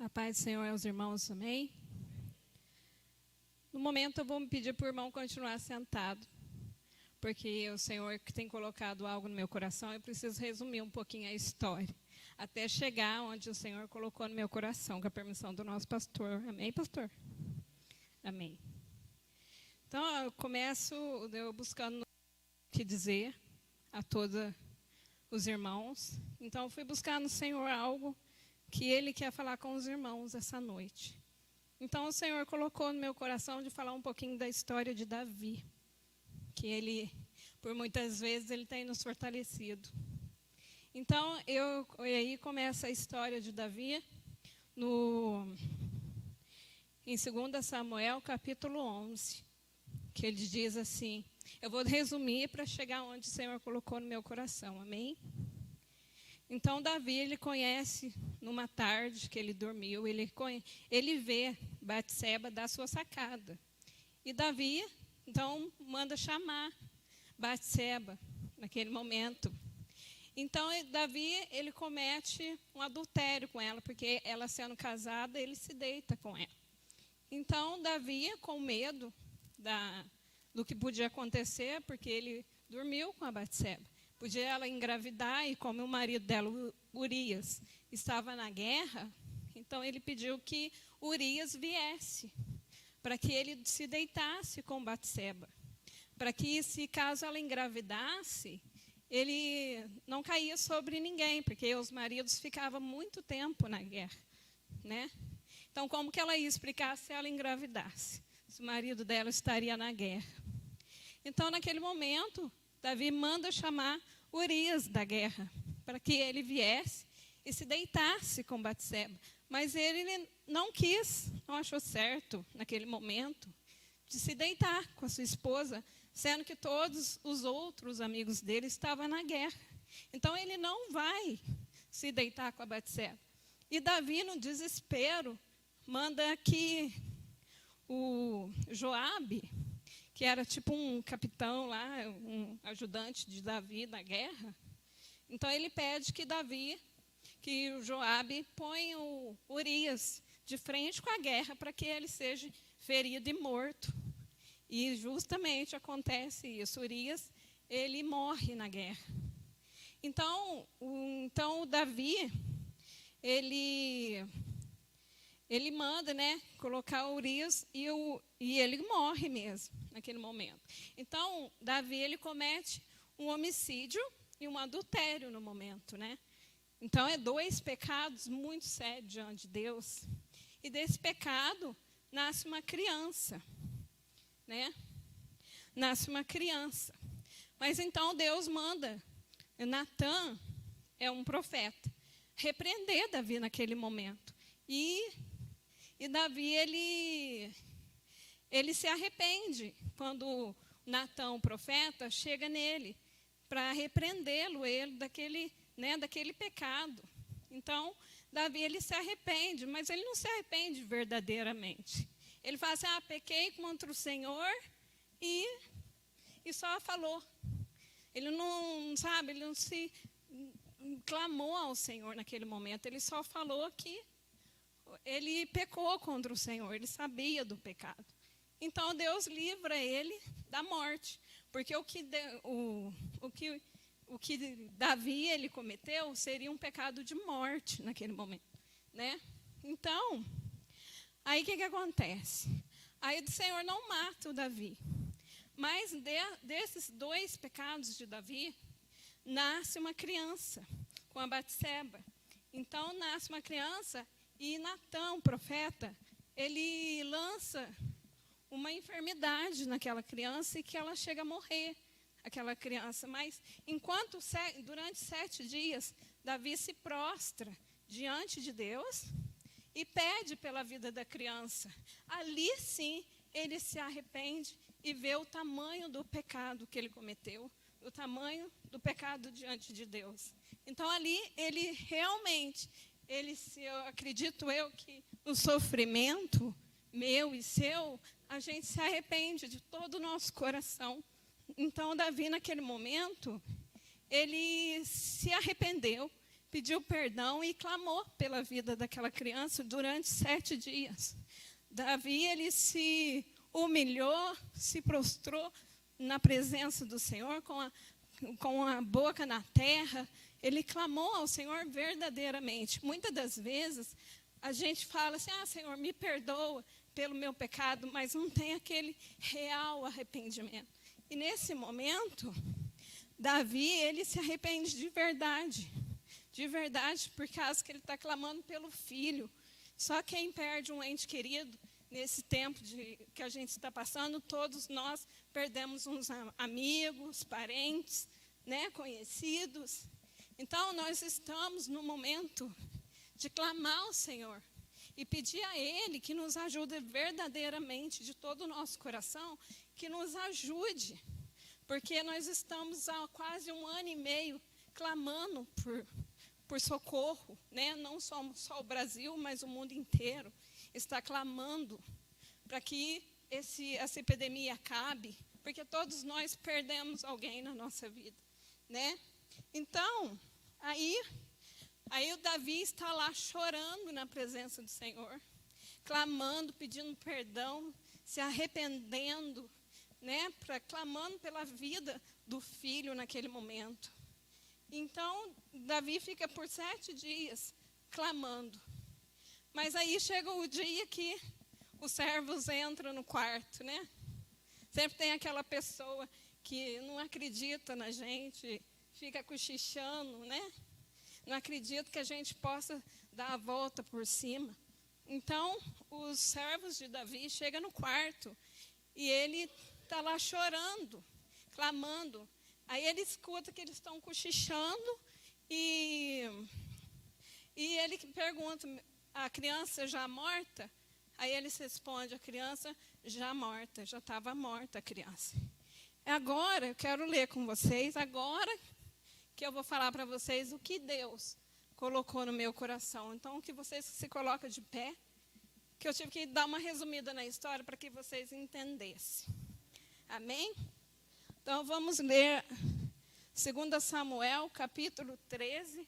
A paz do Senhor aos irmãos, amém? No momento eu vou me pedir para o irmão continuar sentado, porque o Senhor que tem colocado algo no meu coração, eu preciso resumir um pouquinho a história, até chegar onde o Senhor colocou no meu coração, com a permissão do nosso pastor. Amém, pastor? Amém. Então, eu começo buscando o que dizer a todos os irmãos. Então, eu fui buscar no Senhor algo que Ele quer falar com os irmãos essa noite. Então, o Senhor colocou no meu coração de falar um pouquinho da história de Davi, que Ele, por muitas vezes, Ele tem nos fortalecido. Então, aí começa a história de Davi em 2 Samuel, capítulo 11, que ele diz assim, eu vou resumir para chegar onde o Senhor colocou no meu coração, amém? Então, Davi, ele conhece, numa tarde que ele dormiu, ele vê Batseba da sua sacada. E Davi, então, manda chamar Batseba, naquele momento. Então, Davi, ele comete um adultério com ela, porque ela sendo casada, ele se deita com ela. Então, Davi, com medo do que podia acontecer, porque ele dormiu com a Batseba, podia ela engravidar, e como o marido dela, Urias, estava na guerra, então ele pediu que Urias viesse, para que ele se deitasse com Batseba, para que, se caso ela engravidasse, ele não caía sobre ninguém, porque os maridos ficavam muito tempo na guerra, né? Então, como que ela ia explicar se ela engravidasse? Se o marido dela estaria na guerra. Então, naquele momento, Davi manda chamar Urias da guerra, para que ele viesse e se deitasse com Batseba. Mas ele não quis, não achou certo, naquele momento, de se deitar com a sua esposa, sendo que todos os outros amigos dele estavam na guerra. Então, ele não vai se deitar com a Batseba. E Davi, no desespero, manda que o Joabe, que era tipo um capitão lá, um ajudante de Davi na guerra, então ele pede que o Joabe ponha o Urias de frente com a guerra para que ele seja ferido e morto. E justamente acontece isso, Urias, ele morre na guerra. Então o Davi, ele manda, colocar Urias e ele morre mesmo naquele momento. Então, Davi, ele comete um homicídio e um adultério no momento, Então, é 2 pecados muito sérios diante de Deus. E desse pecado nasce uma criança, Nasce uma criança. Mas então Deus manda, Natã é um profeta, repreender Davi naquele momento. E Davi, ele se arrepende quando Natã, o profeta, chega nele para repreendê-lo daquele pecado. Então, Davi, ele se arrepende, mas ele não se arrepende verdadeiramente. Ele fala assim, pequei contra o Senhor e só falou. Ele não se clamou ao Senhor naquele momento, ele só falou que ele pecou contra o Senhor, ele sabia do pecado. Então, Deus livra ele da morte, porque o que Davi ele cometeu seria um pecado de morte naquele momento, Então, aí o que acontece? Aí o Senhor não mata o Davi, mas desses 2 pecados de Davi, nasce uma criança com a Batseba. Então, nasce uma criança e Natã, o profeta, ele lança uma enfermidade naquela criança e que ela chega a morrer, aquela criança. Mas, durante 7 dias, Davi se prostra diante de Deus e pede pela vida da criança. Ali, sim, ele se arrepende e vê o tamanho do pecado que ele cometeu, o tamanho do pecado diante de Deus. Então, ali, ele realmente, acredito eu que o sofrimento meu e seu, a gente se arrepende de todo o nosso coração. Então, Davi, naquele momento, ele se arrependeu, pediu perdão e clamou pela vida daquela criança durante 7 dias. Davi, ele se humilhou, se prostrou na presença do Senhor, com a boca na terra. Ele clamou ao Senhor verdadeiramente. Muitas das vezes, a gente fala assim, Senhor, me perdoa pelo meu pecado, mas não tem aquele real arrependimento. E nesse momento, Davi, ele se arrepende de verdade, por causa que ele está clamando pelo filho. Só quem perde um ente querido, nesse tempo que a gente está passando, todos nós perdemos uns amigos, parentes, né, conhecidos. Então, nós estamos no momento de clamar ao Senhor e pedir a Ele que nos ajude verdadeiramente, de todo o nosso coração, que nos ajude. Porque nós estamos há quase 1 ano e meio clamando por socorro, né? Não só o Brasil, mas o mundo inteiro está clamando para que essa epidemia acabe, porque todos nós perdemos alguém na nossa vida, né? Então, aí o Davi está lá chorando na presença do Senhor, clamando, pedindo perdão, se arrependendo, né, clamando pela vida do filho naquele momento. Então, Davi fica por 7 dias clamando. Mas aí chega o dia que os servos entram no quarto, né? Sempre tem aquela pessoa que não acredita na gente, fica cochichando, né? Não acredita que a gente possa dar a volta por cima. Então, os servos de Davi chegam no quarto e ele está lá chorando, clamando. Aí ele escuta que eles estão cochichando e ele pergunta, a criança já morta? Aí eles respondem, a criança já morta, já estava morta a criança. Agora, eu quero ler com vocês, agora que eu vou falar para vocês o que Deus colocou no meu coração. Então, que vocês se colocam de pé, que eu tive que dar uma resumida na história para que vocês entendessem. Amém? Então, vamos ler 2 Samuel, capítulo 13,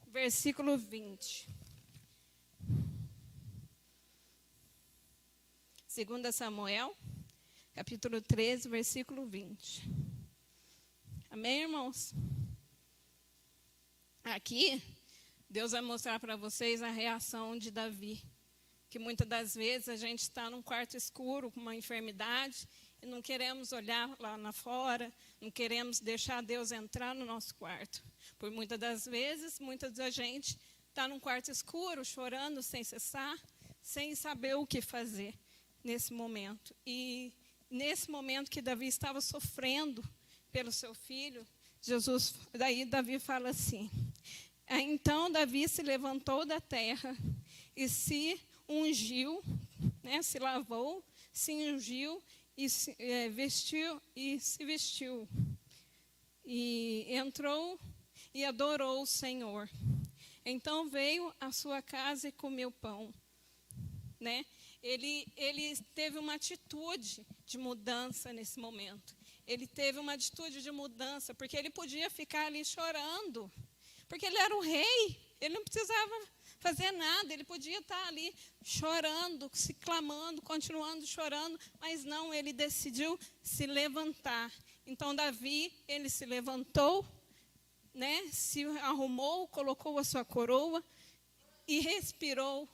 versículo 20. 2 Samuel, capítulo 13, versículo 20. Amém, irmãos? Aqui, Deus vai mostrar para vocês a reação de Davi. Que muitas das vezes a gente está num quarto escuro com uma enfermidade e não queremos olhar lá na fora, não queremos deixar Deus entrar no nosso quarto. Por muitas das vezes, muita da gente está num quarto escuro, chorando sem cessar, sem saber o que fazer nesse momento. E nesse momento que Davi estava sofrendo pelo seu filho, daí Davi fala assim, então Davi se levantou da terra e se ungiu, né, se lavou, se ungiu e se vestiu. E entrou e adorou o Senhor. Então veio à sua casa e comeu pão. Né? Ele teve uma atitude de mudança nesse momento. Ele teve uma atitude de mudança, porque ele podia ficar ali chorando. Porque ele era o rei, ele não precisava fazer nada, ele podia estar ali chorando, se clamando, continuando chorando, mas não, ele decidiu se levantar. Então, Davi, ele se levantou, né, se arrumou, colocou a sua coroa e respirou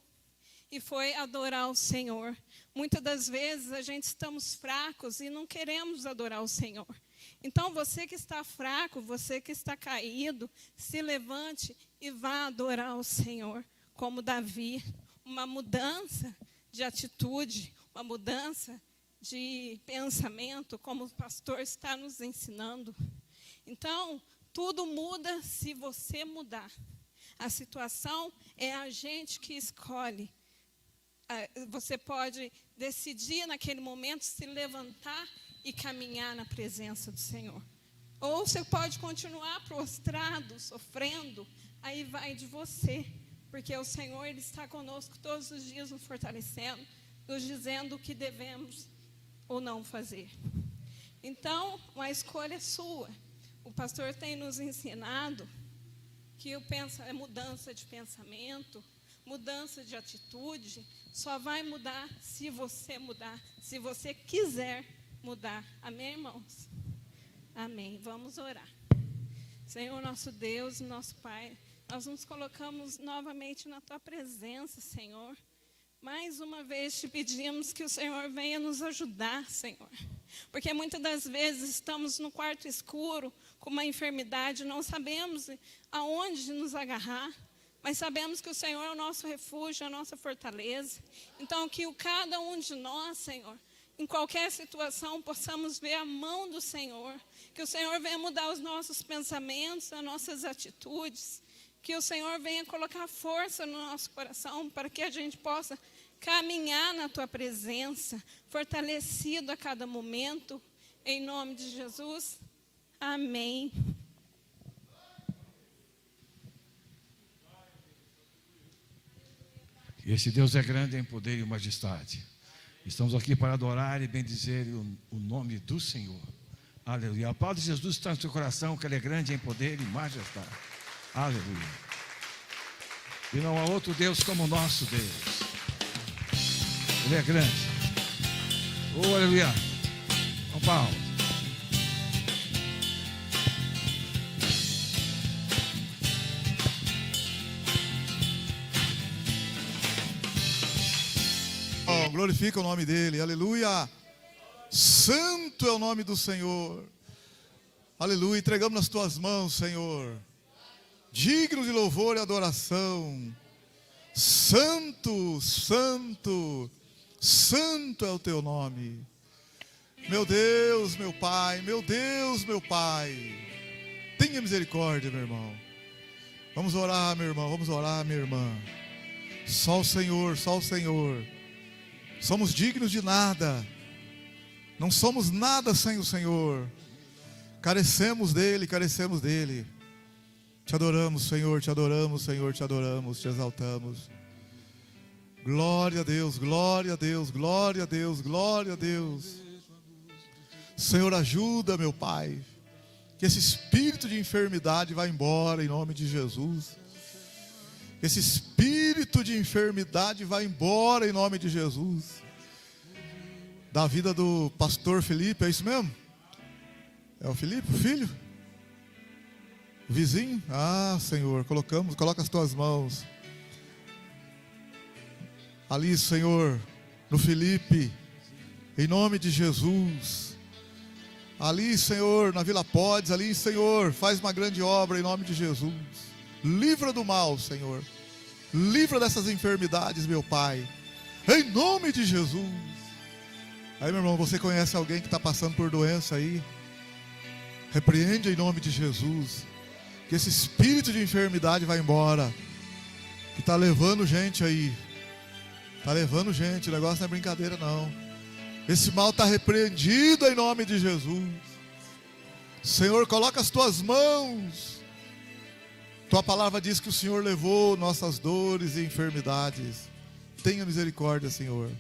e foi adorar o Senhor. Muitas das vezes a gente estamos fracos e não queremos adorar o Senhor. Então, você que está fraco, você que está caído, se levante e vá adorar o Senhor, como Davi. Uma mudança de atitude, uma mudança de pensamento, como o pastor está nos ensinando. Então, tudo muda se você mudar. A situação é a gente que escolhe. Você pode decidir naquele momento se levantar e caminhar na presença do Senhor. Ou você pode continuar prostrado, sofrendo, aí vai de você. Porque o Senhor, Ele está conosco todos os dias, nos fortalecendo, nos dizendo o que devemos ou não fazer. Então, uma escolha é sua. O pastor tem nos ensinado que mudança de pensamento, mudança de atitude, só vai mudar, se você quiser mudar. Amém, irmãos? Amém. Vamos orar. Senhor, nosso Deus, nosso Pai, nós nos colocamos novamente na Tua presença, Senhor. Mais uma vez te pedimos que o Senhor venha nos ajudar, Senhor. Porque muitas das vezes estamos no quarto escuro, com uma enfermidade, não sabemos aonde nos agarrar, mas sabemos que o Senhor é o nosso refúgio, a nossa fortaleza. Então, que cada um de nós, Senhor, em qualquer situação, possamos ver a mão do Senhor. Que o Senhor venha mudar os nossos pensamentos, as nossas atitudes. Que o Senhor venha colocar força no nosso coração, para que a gente possa caminhar na Tua presença, fortalecido a cada momento, em nome de Jesus. Amém. Esse Deus é grande em poder e majestade. Estamos aqui para adorar e bendizer o nome do Senhor. Aleluia. A palavra de Jesus está no seu coração, que Ele é grande em poder e majestade. Aleluia. E não há outro Deus como o nosso Deus. Ele é grande. Oh, aleluia. São Paulo. Oh, glorifica o nome dele. Aleluia. Santo é o nome do Senhor. Aleluia. Entregamos nas tuas mãos, Senhor. Digno de louvor e adoração. Santo, santo, santo é o teu nome. Meu Deus, meu Pai, meu Deus, meu Pai. Tenha misericórdia, meu irmão. Vamos orar, meu irmão, vamos orar, minha irmã. Só o Senhor, só o Senhor. Somos dignos de nada. Não somos nada sem o Senhor. Carecemos dele, carecemos dele. Te adoramos, Senhor, te adoramos, Senhor, te adoramos, te exaltamos. Glória a Deus, glória a Deus, glória a Deus, glória a Deus. Senhor, ajuda, meu Pai, que esse espírito de enfermidade vá embora em nome de Jesus. Esse espírito de enfermidade vá embora em nome de Jesus. Da vida do pastor Felipe, é isso mesmo? É o Felipe, o filho? O vizinho? Ah, Senhor, coloca as tuas mãos ali, Senhor, no Felipe, em nome de Jesus. Ali, Senhor, na Vila Podes, ali, Senhor, faz uma grande obra em nome de Jesus. Livra do mal, Senhor. Livra dessas enfermidades, meu Pai, em nome de Jesus. Aí, meu irmão, você conhece alguém que está passando por doença aí? Repreende em nome de Jesus. Que esse espírito de enfermidade vai embora. Que está levando gente aí. Está levando gente, o negócio não é brincadeira não. Esse mal está repreendido em nome de Jesus. Senhor, coloca as tuas mãos. Tua palavra diz que o Senhor levou nossas dores e enfermidades. Tenha misericórdia, Senhor.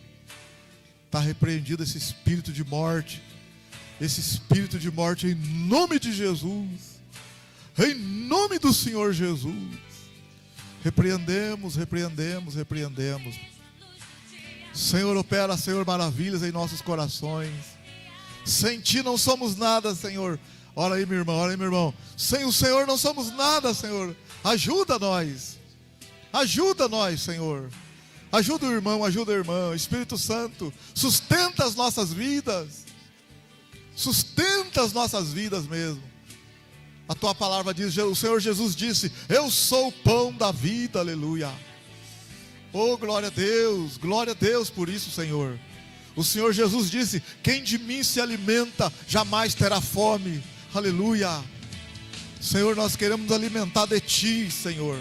Está repreendido esse espírito de morte. Esse espírito de morte em nome de Jesus. Em nome do Senhor Jesus. Repreendemos, repreendemos, repreendemos. Senhor, opera, Senhor, maravilhas em nossos corações. Sem Ti não somos nada, Senhor. Ora aí, meu irmão, ora aí, meu irmão. Sem o Senhor não somos nada, Senhor. Ajuda nós. Ajuda nós, Senhor. Ajuda o irmão, ajuda a irmã. Espírito Santo, sustenta as nossas vidas. Sustenta as nossas vidas mesmo. A Tua palavra diz, o Senhor Jesus disse, eu sou o pão da vida, aleluia. Oh, glória a Deus por isso, Senhor. O Senhor Jesus disse, quem de mim se alimenta, jamais terá fome, aleluia. Senhor, nós queremos nos alimentar de Ti, Senhor.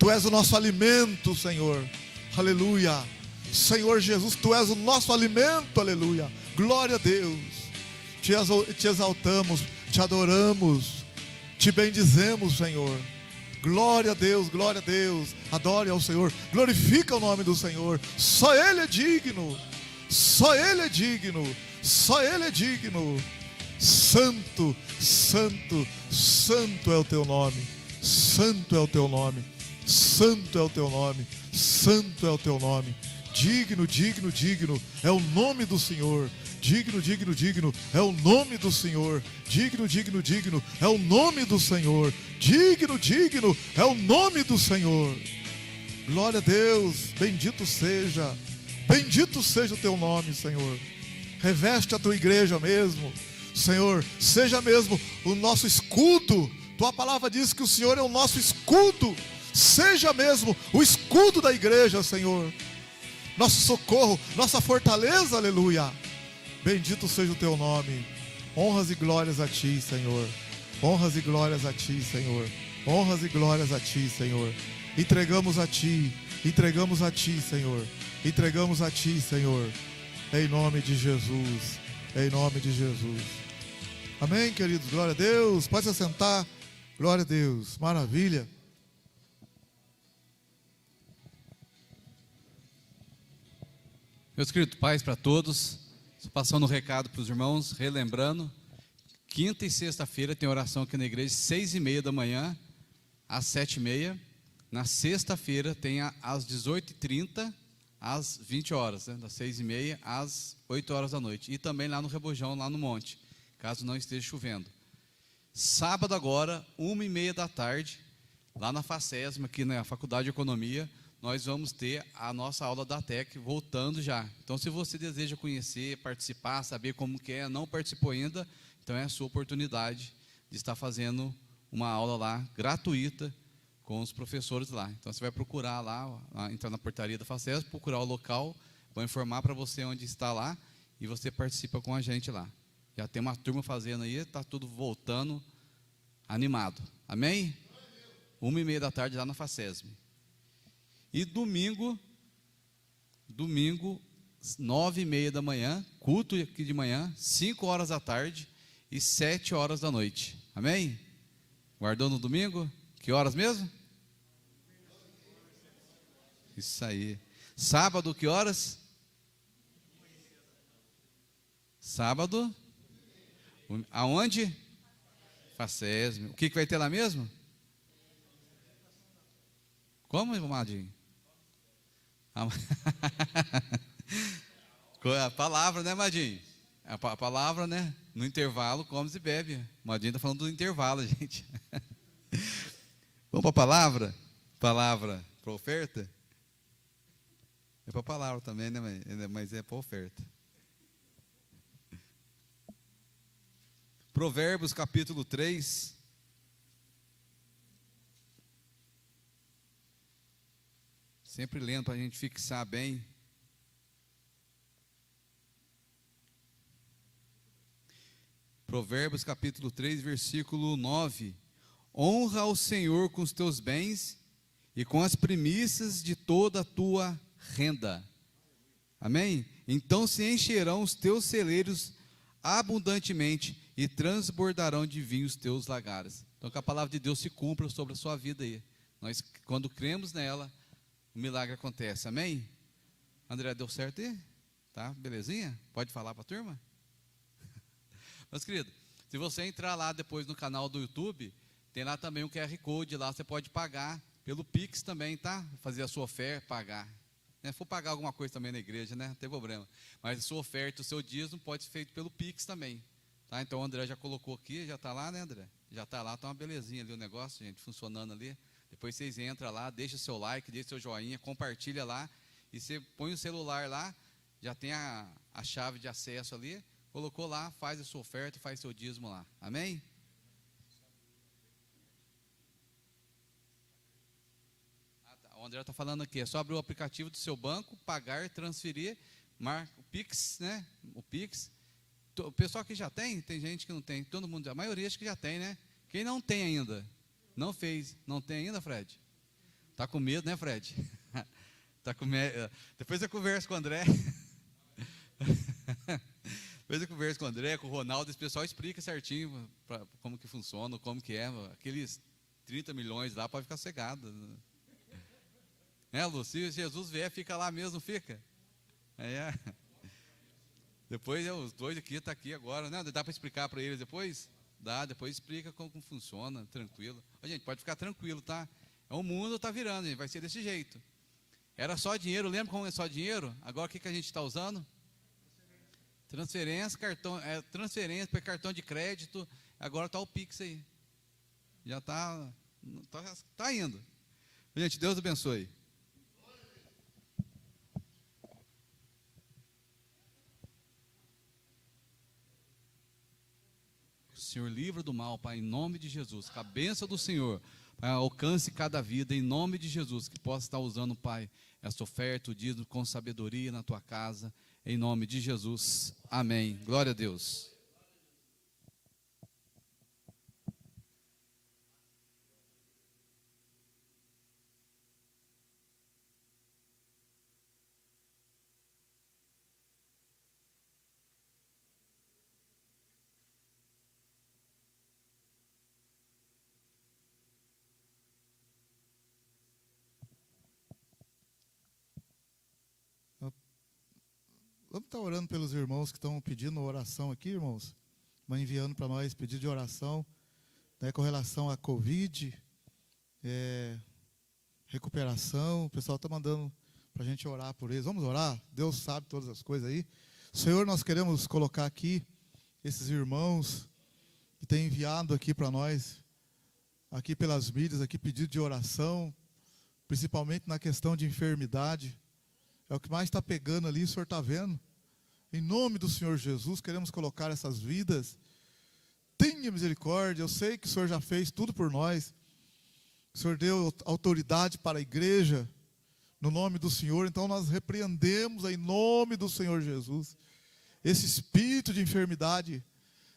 Tu és o nosso alimento, Senhor, aleluia. Senhor Jesus, Tu és o nosso alimento, aleluia. Glória a Deus. Te exaltamos, Te adoramos, Te bendizemos, Senhor. Glória a Deus, glória a Deus. Adore ao Senhor, glorifica o nome do Senhor. Só Ele é digno. Só Ele é digno. Só Ele é digno. Santo, santo, santo é o Teu nome. Santo é o teu nome, santo é o teu nome, santo é o teu nome. Digno, digno, digno é o nome do Senhor. Digno, digno, digno é o nome do Senhor. Digno, digno, digno é o nome do Senhor. Digno, digno é o nome do Senhor. Glória a Deus, bendito seja o teu nome, Senhor. Reveste a tua igreja mesmo, Senhor, seja mesmo o nosso escudo. Tua palavra diz que o Senhor é o nosso escudo. Seja mesmo o escudo da igreja, Senhor. Nosso socorro, nossa fortaleza, aleluia. Bendito seja o teu nome. Honras e glórias a ti, Senhor. Honras e glórias a ti, Senhor. Honras e glórias a ti, Senhor. Entregamos a ti, Senhor. Entregamos a ti, Senhor. Em nome de Jesus. Em nome de Jesus. Amém, queridos? Glória a Deus. Pode se assentar. Glória a Deus. Maravilha. Meus queridos, paz para todos. Estou passando um recado para os irmãos, relembrando. Quinta e sexta-feira tem oração aqui na igreja, 6h30 da manhã, às 7h30. Na sexta-feira tem às 18h30, às 20 horas, né? Das 6h30 às 8 horas da noite. E também lá no Rebojão, lá no Monte, caso não esteja chovendo. Sábado agora, 1h30 da tarde, lá na FACESM, aqui na Faculdade de Economia, nós vamos ter a nossa aula da TEC voltando já. Então, se você deseja conhecer, participar, saber como que é, não participou ainda, então é a sua oportunidade de estar fazendo uma aula lá, gratuita, com os professores lá. Então, você vai procurar lá, entrar na portaria da FACESM, procurar o local, vou informar para você onde está lá, e você participa com a gente lá. Já tem uma turma fazendo aí, está tudo voltando animado. Amém? 1h30 da tarde lá na FACESM. E domingo, 9h30 da manhã, culto aqui de manhã, 5 horas da tarde e 7 horas da noite. Amém? Guardou no domingo? Que horas mesmo? Isso aí. Sábado, que horas? Sábado? Aonde? FACESM. O que vai ter lá mesmo? Como, Madinho? A palavra, né, Madinho? A palavra, né? No intervalo, come e bebe. O Madinho está falando do intervalo, gente. Vamos para a palavra? Palavra para oferta? É para a palavra também, né, mas é para oferta. Provérbios capítulo 3. Sempre lendo para a gente fixar bem. Provérbios capítulo 3, versículo 9. Honra ao Senhor com os teus bens e com as primícias de toda a tua renda. Amém? Então se encherão os teus celeiros abundantemente e transbordarão de vinho os teus lagares. Então que a palavra de Deus se cumpra sobre a sua vida aí. Nós, quando cremos nela, o milagre acontece, amém? André, deu certo aí? Tá, belezinha? Pode falar para a turma? Meus queridos, se você entrar lá depois no canal do YouTube, tem lá também um QR Code, lá você pode pagar pelo Pix também, tá? Fazer a sua oferta, pagar. Se for pagar alguma coisa também na igreja, né? Não tem problema. Mas a sua oferta, o seu dízimo pode ser feito pelo Pix também. Tá? Então o André já colocou aqui, já está lá, né, André? Já está lá, está uma belezinha ali o negócio, gente, funcionando ali. Depois vocês entram lá, deixa o seu like, deixa o seu joinha, compartilha lá. E você põe o celular lá, já tem a chave de acesso ali. Colocou lá, faz a sua oferta, faz seu dízimo lá. Amém? O André está falando aqui, é só abrir o aplicativo do seu banco, pagar, transferir, marca o Pix, né? O Pix. O pessoal que já tem gente que não tem, todo mundo, a maioria acho que já tem, né? Quem não tem ainda? Não fez, não tem ainda, Fred? Está com medo, né, Fred? Tá com medo. Depois eu converso com o André. Depois eu converso com o André, com o Ronaldo, esse pessoal explica certinho como que funciona, como que é. Aqueles 30 milhões lá, pode ficar cegado. Lu, se Jesus vier, fica lá mesmo, fica. Depois os dois aqui, está aqui agora, né? Dá para explicar para eles depois? Dá, depois explica como funciona, tranquilo. Ô, gente, pode ficar tranquilo, tá? O mundo está virando, gente, vai ser desse jeito. Era só dinheiro, lembra como é só dinheiro? Agora o que a gente está usando? Transferência, transferência para cartão de crédito. Agora está o Pix aí. Já está indo. Gente, Deus abençoe. O Senhor livra do mal, Pai, em nome de Jesus. Que a bênção do Senhor, Pai, alcance cada vida, em nome de Jesus. Que possa estar usando, Pai, essa oferta, o dízimo com sabedoria na tua casa, em nome de Jesus. Amém. Glória a Deus. Vamos estar orando pelos irmãos que estão pedindo oração aqui, irmãos. Vão enviando para nós pedido de oração, né, com relação à Covid, recuperação. O pessoal está mandando para a gente orar por eles. Vamos orar? Deus sabe todas as coisas aí. Senhor, nós queremos colocar aqui esses irmãos que têm enviado aqui para nós, aqui pelas mídias, aqui pedido de oração, principalmente na questão de enfermidade. É o que mais está pegando ali, o Senhor está vendo. Em nome do Senhor Jesus, queremos colocar essas vidas. Tenha misericórdia, eu sei que o Senhor já fez tudo por nós. O Senhor deu autoridade para a igreja, no nome do Senhor. Então nós repreendemos em nome do Senhor Jesus esse espírito de enfermidade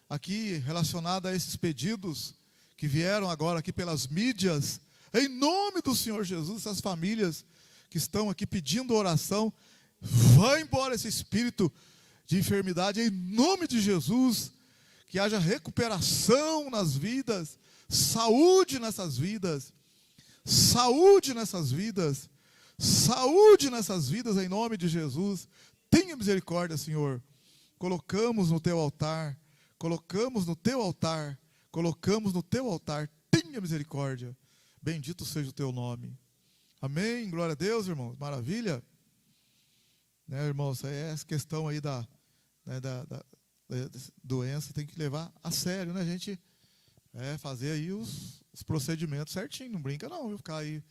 aqui relacionado a esses pedidos que vieram agora aqui pelas mídias. Em nome do Senhor Jesus, essas famílias que estão aqui pedindo oração, vai embora esse espírito de enfermidade, em nome de Jesus, que haja recuperação nas vidas, saúde nessas vidas, saúde nessas vidas, saúde nessas vidas, em nome de Jesus. Tenha misericórdia, Senhor. Colocamos no teu altar, colocamos no teu altar, colocamos no teu altar, tenha misericórdia. Bendito seja o teu nome. Amém, glória a Deus, irmãos, maravilha. Né, irmãos, essa questão aí da doença tem que levar a sério, né? A gente fazer aí os procedimentos certinho, não brinca não, viu? Ficar aí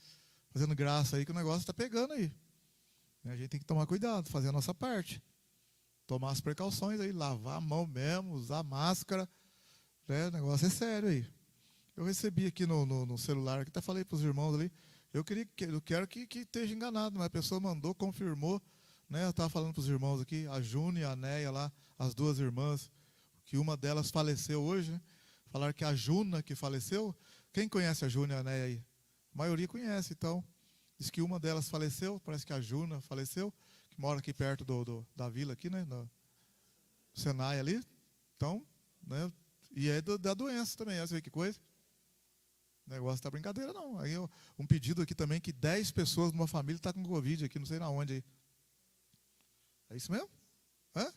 fazendo graça aí que o negócio está pegando aí. A gente tem que tomar cuidado, fazer a nossa parte. Tomar as precauções aí, lavar a mão mesmo, usar máscara, né? O negócio é sério aí. Eu recebi aqui no celular, que até falei para os irmãos ali, eu quero que esteja enganado, mas a pessoa mandou, confirmou, né? Eu estava falando para os irmãos aqui, a Júnia e a Neia lá, as duas irmãs, que uma delas faleceu hoje, né? Falaram que a Juna que faleceu, quem conhece a Júnia e a Neia aí? A maioria conhece, então, diz que uma delas faleceu, parece que a Juna faleceu, que mora aqui perto da vila aqui, né? No Senai ali, então, né? E é da doença também, você vê que coisa? O negócio está brincadeira, não. Aí um pedido aqui também que 10 pessoas numa família estão com Covid aqui, não sei na onde aí. É isso mesmo? Hã?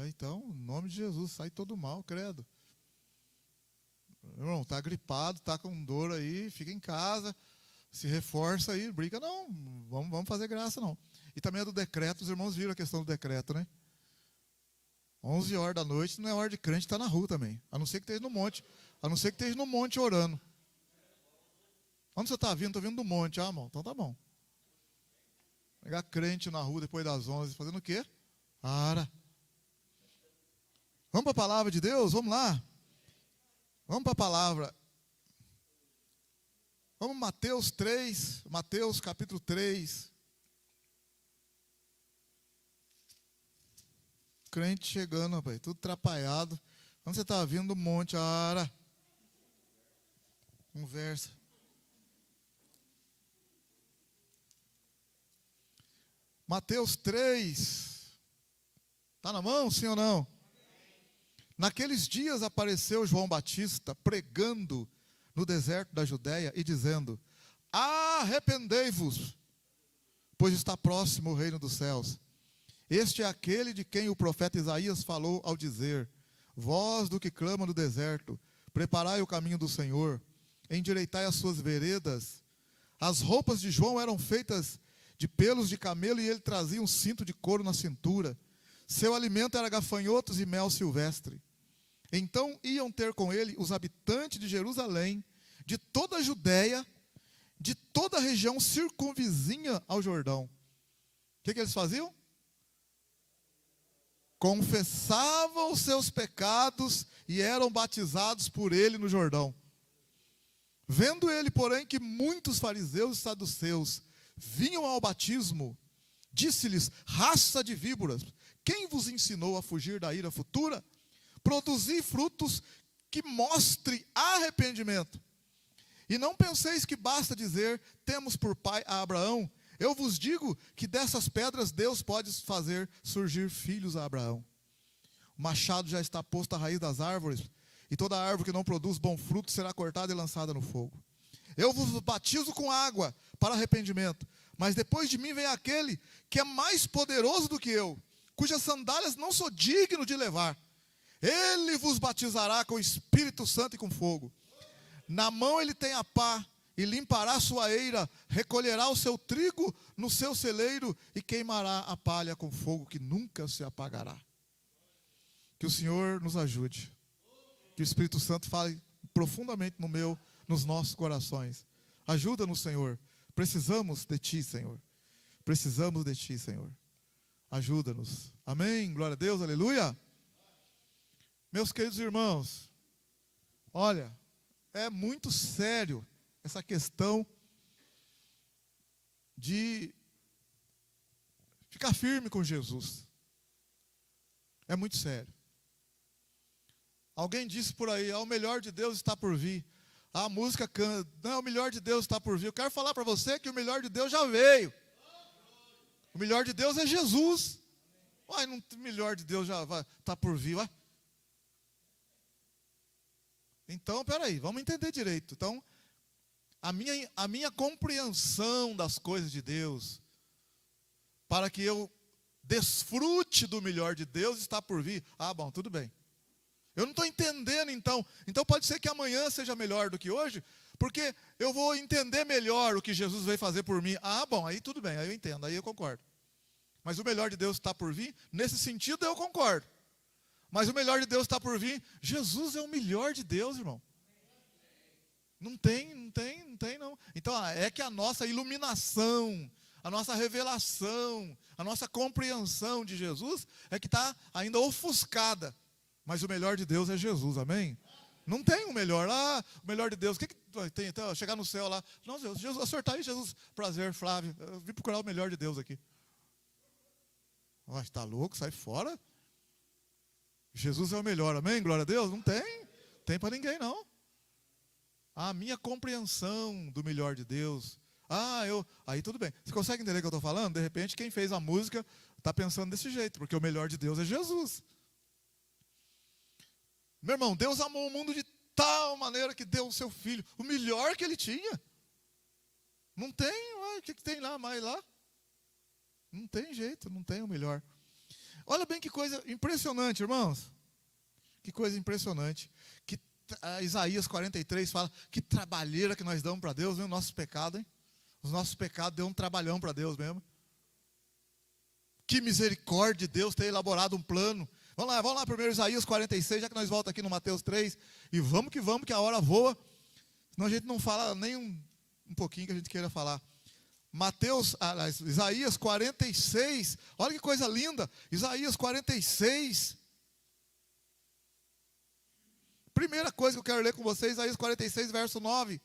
Então, em nome de Jesus, sai todo mal, credo. Irmão, está gripado, está com dor aí, fica em casa, se reforça aí, brinca não, vamos fazer graça não. E também é do decreto, os irmãos viram a questão do decreto, né? 11 horas da noite não é hora de crente estar na rua também. A não ser que esteja no monte. A não ser que esteja no monte orando. Onde você está vindo? Estou vindo do monte. Ah, irmão, então tá bom. Pegar crente na rua depois das 11, fazendo o quê? Para. Vamos para a palavra de Deus? Vamos lá. Vamos para a palavra. Vamos Mateus 3. Mateus capítulo 3. Crente chegando, rapaz, tudo atrapalhado. Onde você está vindo do monte, Ara? Conversa. Mateus 3. Está na mão, sim ou não? Naqueles dias apareceu João Batista pregando no deserto da Judéia e dizendo: arrependei-vos, pois está próximo o reino dos céus. Este é aquele de quem o profeta Isaías falou ao dizer: voz do que clama no deserto, preparai o caminho do Senhor, endireitai as suas veredas. As roupas de João eram feitas de pelos de camelo e ele trazia um cinto de couro na cintura. Seu alimento era gafanhotos e mel silvestre. Então iam ter com ele os habitantes de Jerusalém, de toda a Judéia, de toda a região circunvizinha ao Jordão. O que eles faziam? Confessavam os seus pecados e eram batizados por ele no Jordão. Vendo ele, porém, que muitos fariseus e saduceus vinham ao batismo, disse-lhes: raça de víboras, quem vos ensinou a fugir da ira futura? Produzi frutos que mostrem arrependimento. E não penseis que basta dizer: temos por pai a Abraão. Eu vos digo que dessas pedras Deus pode fazer surgir filhos a Abraão. O machado já está posto à raiz das árvores, e toda árvore que não produz bom fruto será cortada e lançada no fogo. Eu vos batizo com água para arrependimento, mas depois de mim vem aquele que é mais poderoso do que eu, cujas sandálias não sou digno de levar. Ele vos batizará com o Espírito Santo e com fogo. Na mão ele tem a pá, e limpará a sua eira, recolherá o seu trigo no seu celeiro, e queimará a palha com fogo que nunca se apagará. Que o Senhor nos ajude. Que o Espírito Santo fale profundamente nos nossos corações. Ajuda-nos, Senhor. Precisamos de Ti, Senhor. Precisamos de Ti, Senhor. Ajuda-nos. Amém. Glória a Deus. Aleluia. Meus queridos irmãos, olha, é muito sério essa questão de ficar firme com Jesus. É muito sério. Alguém disse por aí: o melhor de Deus está por vir. A música canta: não, o melhor de Deus está por vir. Eu quero falar para você que o melhor de Deus já veio. O melhor de Deus é Jesus. Uai, não, o melhor de Deus já está por vir. Uai. Então, peraí, vamos entender direito. Então, a minha compreensão das coisas de Deus, para que eu desfrute do melhor de Deus, está por vir. Ah, bom, tudo bem. Eu não estou entendendo, então. Então pode ser que amanhã seja melhor do que hoje, porque eu vou entender melhor o que Jesus veio fazer por mim. Ah, bom, aí tudo bem, aí eu entendo, aí eu concordo. Mas o melhor de Deus está por vir? Nesse sentido eu concordo. Mas o melhor de Deus está por vir? Jesus é o melhor de Deus, irmão. Não tem, não. Então é que a nossa iluminação, a nossa revelação, a nossa compreensão de Jesus é que está ainda ofuscada. Mas o melhor de Deus é Jesus, amém? Não tem o melhor. O melhor de Deus, o que tem? Então, chegar no céu lá. Não, Jesus, acertar aí, Jesus. Prazer, Flávio. Eu vim procurar o melhor de Deus aqui. Está louco? Sai fora. Jesus é o melhor, amém? Glória a Deus. Não tem. Tem para ninguém, não. A minha compreensão do melhor de Deus. Aí tudo bem. Você consegue entender o que eu estou falando? De repente, quem fez a música está pensando desse jeito, porque o melhor de Deus é Jesus. Meu irmão, Deus amou o mundo de tal maneira que deu o seu filho, o melhor que ele tinha. Não tem, o que tem lá, mais lá? Não tem jeito, não tem o melhor. Olha bem que coisa impressionante, irmãos. Que coisa impressionante. Que Isaías 43 fala: que trabalheira que nós damos para Deus, né? O nosso pecado, hein? Os nossos pecados deu um trabalhão para Deus mesmo. Que misericórdia de Deus ter elaborado um plano. Vamos lá, primeiro Isaías 46, já que nós voltamos aqui no Mateus 3. E vamos, que a hora voa. Senão a gente não fala nem um pouquinho que a gente queira falar. Isaías 46, olha que coisa linda. Isaías 46. Primeira coisa que eu quero ler com vocês, Isaías 46, verso 9.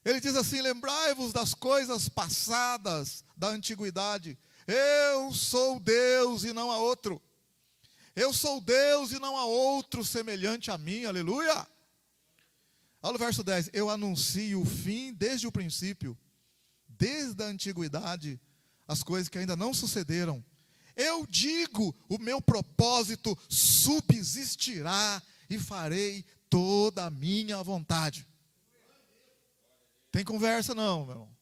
Ele diz assim: lembrai-vos das coisas passadas da antiguidade. Eu sou Deus e não há outro. Eu sou Deus e não há outro semelhante a mim. Aleluia. Olha o verso 10. Eu anuncio o fim desde o princípio, desde a antiguidade, as coisas que ainda não sucederam. Eu digo, o meu propósito subsistirá e farei toda a minha vontade. Tem conversa não, meu irmão.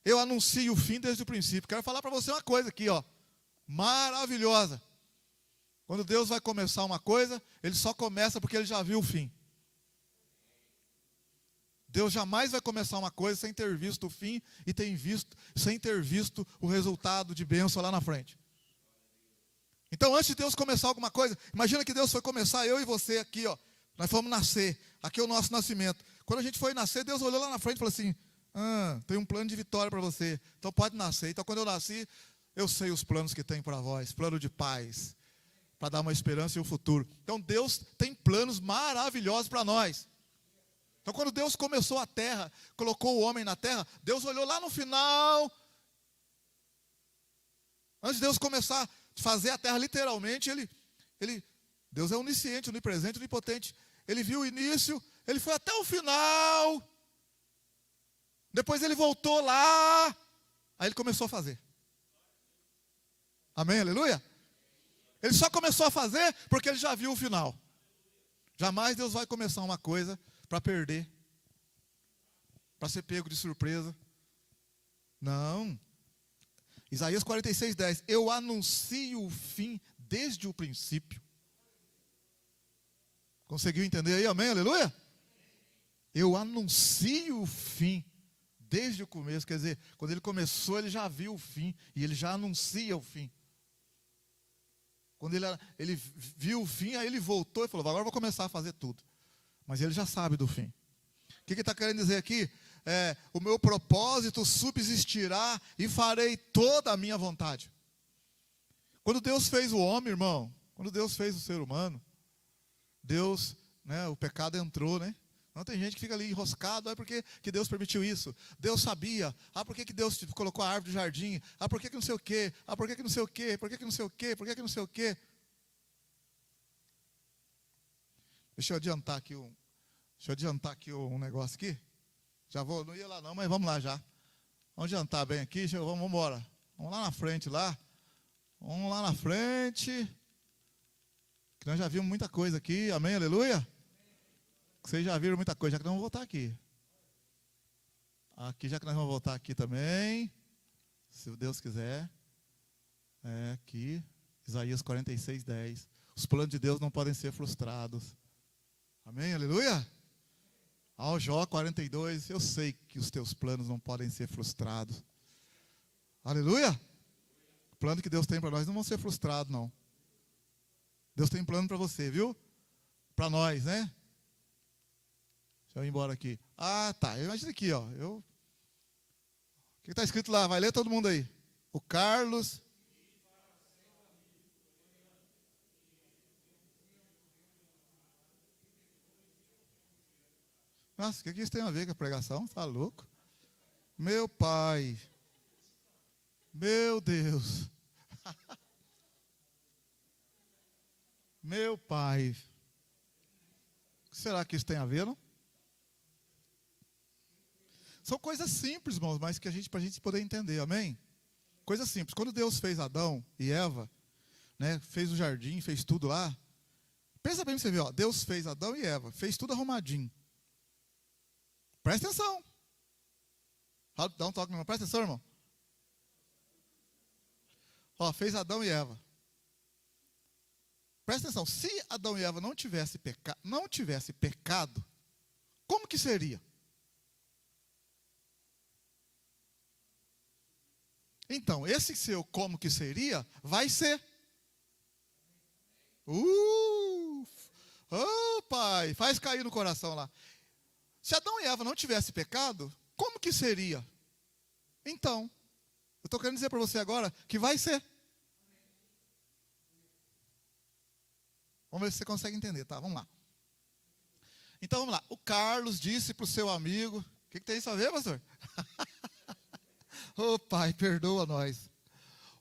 Eu anuncio o fim desde o princípio. Quero falar para você uma coisa aqui, ó, maravilhosa. Quando Deus vai começar uma coisa, Ele só começa porque Ele já viu o fim. Deus jamais vai começar uma coisa sem ter visto o fim e sem ter visto o resultado de bênção lá na frente. Então, antes de Deus começar alguma coisa, imagina que Deus foi começar eu e você aqui, ó. Nós fomos nascer, aqui é o nosso nascimento. Quando a gente foi nascer, Deus olhou lá na frente e falou assim: tem um plano de vitória para você, então pode nascer. Então, quando eu nasci, eu sei os planos que tem para vós, plano de paz, para dar uma esperança e um futuro. Então, Deus tem planos maravilhosos para nós. Então, quando Deus começou a terra, colocou o homem na terra, Deus olhou lá no final. Antes de Deus começar a fazer a terra, literalmente, Deus é onisciente, onipresente, onipotente. Ele viu o início, Ele foi até o final. Depois Ele voltou lá. Aí Ele começou a fazer. Amém, aleluia? Ele só começou a fazer porque Ele já viu o final. Jamais Deus vai começar uma coisa para perder, para ser pego de surpresa. Não. Isaías 46:10. Eu anuncio o fim desde o princípio. Conseguiu entender aí? Amém? Aleluia? Eu anuncio o fim desde o começo. Quer dizer, quando Ele começou, Ele já viu o fim. E Ele já anuncia o fim. Quando ele viu o fim, aí Ele voltou e falou: agora eu vou começar a fazer tudo. Mas Ele já sabe do fim. O que Ele está querendo dizer aqui? O meu propósito subsistirá e farei toda a minha vontade. Quando Deus fez o homem, irmão, quando Deus fez o ser humano, Deus, o pecado entrou, né? Não, tem gente que fica ali enroscado, por que Deus permitiu isso? Deus sabia. Por que Deus colocou a árvore do jardim? Por que não sei o quê? Por que não sei o quê? Por que não sei o quê? Por que não sei o quê? Deixa eu adiantar aqui um negócio aqui. Já vou, não ia lá não, mas vamos lá já. Vamos adiantar bem aqui, vamos embora. Vamos lá na frente lá. Vamos lá na frente. Que nós já vimos muita coisa aqui, amém, aleluia? Vocês já viram muita coisa, já que nós vamos voltar aqui. Aqui, já que nós vamos voltar aqui também. Se Deus quiser. Aqui, Isaías 46:10. Os planos de Deus não podem ser frustrados. Amém, aleluia? Ao Jó 42, eu sei que os teus planos não podem ser frustrados. Aleluia? O plano que Deus tem para nós não vão ser frustrados, não. Deus tem plano para você, viu? Para nós, né? Deixa eu ir embora aqui. Tá, imagina aqui, ó. O que está escrito lá? Vai ler todo mundo aí. O Carlos... Nossa, o que isso tem a ver com a pregação? Está louco? Meu pai. Meu Deus. Meu pai. O que será que isso tem a ver, não? São coisas simples, irmãos, mas que para a gente poder entender, amém? Coisas simples. Quando Deus fez Adão e Eva, fez o jardim, fez tudo lá. Pensa bem pra você ver, ó. Deus fez Adão e Eva, fez tudo arrumadinho. Presta atenção. Dá um toque, meu irmão. Presta atenção, irmão. Ó, fez Adão e Eva. Presta atenção. Se Adão e Eva não tivesse pecado, como que seria? Então, esse seu como que seria, vai ser. Pai, faz cair no coração lá. Se Adão e Eva não tivessem pecado, como que seria? Então, eu estou querendo dizer para você agora que vai ser. Vamos ver se você consegue entender, tá? Vamos lá. Então, vamos lá. O Carlos disse para o seu amigo... O que tem isso a ver, pastor? Pai, perdoa nós.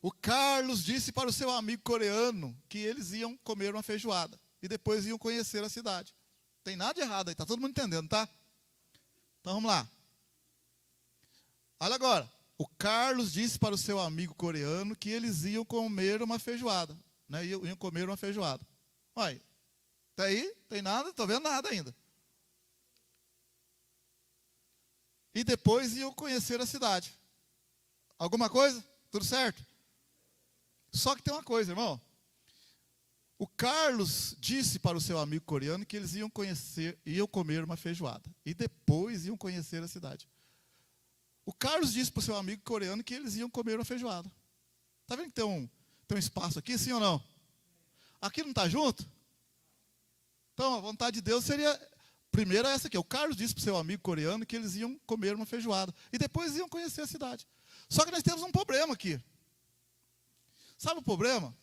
O Carlos disse para o seu amigo coreano que eles iam comer uma feijoada. E depois iam conhecer a cidade. Não tem nada de errado aí, está todo mundo entendendo, tá? Então vamos lá. Olha agora. O Carlos disse para o seu amigo coreano que eles iam comer uma feijoada. Iam comer uma feijoada. Olha, tá aí? Tem nada? Não estou vendo nada ainda. E depois iam conhecer a cidade. Alguma coisa? Tudo certo? Só que tem uma coisa, irmão. O Carlos disse para o seu amigo coreano que eles iam comer uma feijoada. E depois iam conhecer a cidade. O Carlos disse para o seu amigo coreano que eles iam comer uma feijoada. Está vendo que tem um espaço aqui, sim ou não? Aqui não está junto? Então, a vontade de Deus seria, primeiro, essa aqui. O Carlos disse para o seu amigo coreano que eles iam comer uma feijoada. E depois iam conhecer a cidade. Só que nós temos um problema aqui. Sabe o problema?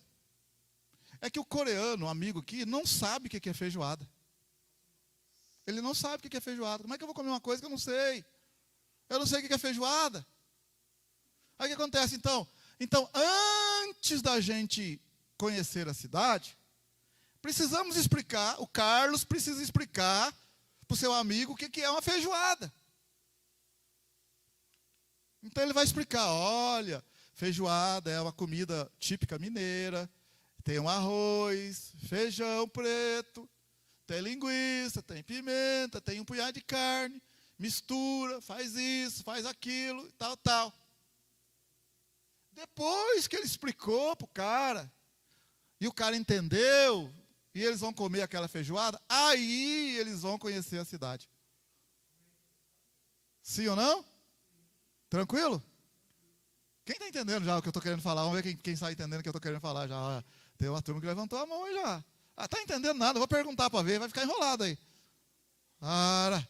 É que o coreano, um amigo aqui, não sabe o que é feijoada. Ele não sabe o que é feijoada. Como é que eu vou comer uma coisa que eu não sei? Eu não sei o que é feijoada. Aí o que acontece então? Então, antes da gente conhecer a cidade, precisamos explicar, o Carlos precisa explicar para o seu amigo o que é uma feijoada. Então ele vai explicar, olha, feijoada é uma comida típica mineira, tem um arroz, feijão preto, tem linguiça, tem pimenta, tem um punhado de carne, mistura, faz isso, faz aquilo, tal, tal. Depois que ele explicou para o cara, e o cara entendeu, e eles vão comer aquela feijoada, aí eles vão conhecer a cidade. Sim ou não? Tranquilo? Quem está entendendo já o que eu estou querendo falar? Vamos ver quem está entendendo o que eu estou querendo falar já. Tem uma turma que levantou a mão aí já. Ah, está entendendo nada? Vou perguntar para ver, vai ficar enrolado aí. Para.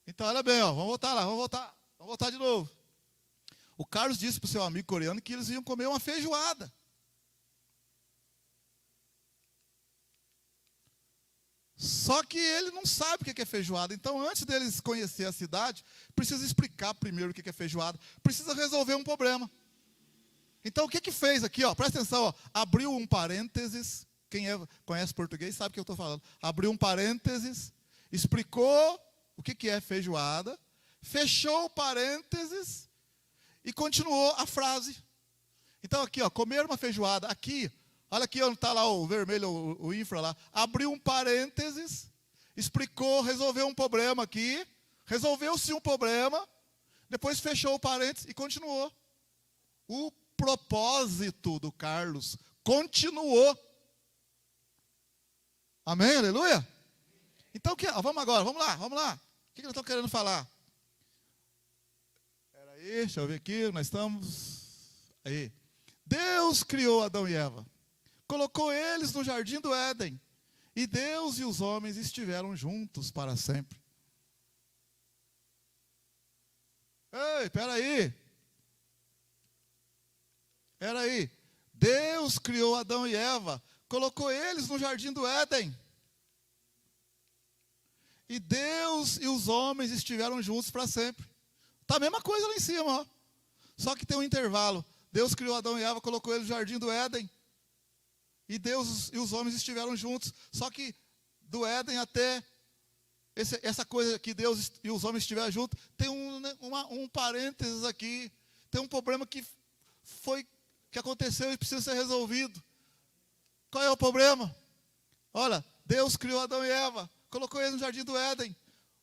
Então, olha bem, ó, vamos voltar lá, vamos voltar de novo. O Carlos disse para o seu amigo coreano que eles iam comer uma feijoada. Só que ele não sabe o que é feijoada. Então, antes deles conhecer a cidade, precisa explicar primeiro o que é feijoada. Precisa resolver um problema. Então, o que fez aqui? Ó, presta atenção. Ó, abriu um parênteses. Quem conhece português sabe o que eu estou falando. Abriu um parênteses, explicou o que é feijoada, fechou o parênteses e continuou a frase. Então, aqui, ó, comer uma feijoada. Aqui, olha aqui onde está lá o vermelho, o infra lá. Abriu um parênteses, explicou, resolveu um problema aqui. Resolveu-se um problema. Depois fechou o parênteses e continuou. O propósito do Carlos continuou. Amém? Aleluia? Então, vamos agora, vamos lá. O que nós estamos querendo falar? Espera aí, deixa eu ver aqui, nós estamos... Aí. Deus criou Adão e Eva. Colocou eles no jardim do Éden. E Deus e os homens estiveram juntos para sempre. Ei, espera aí. Espera aí. Deus criou Adão e Eva. Colocou eles no jardim do Éden. E Deus e os homens estiveram juntos para sempre. Está a mesma coisa lá em cima, ó. Só que tem um intervalo. Deus criou Adão e Eva, colocou eles no jardim do Éden. E Deus e os homens estiveram juntos. Só que do Éden até essa coisa que Deus e os homens estiveram juntos, tem um parênteses aqui. Tem um problema que aconteceu e precisa ser resolvido. Qual é o problema? Olha, Deus criou Adão e Eva, colocou eles no jardim do Éden.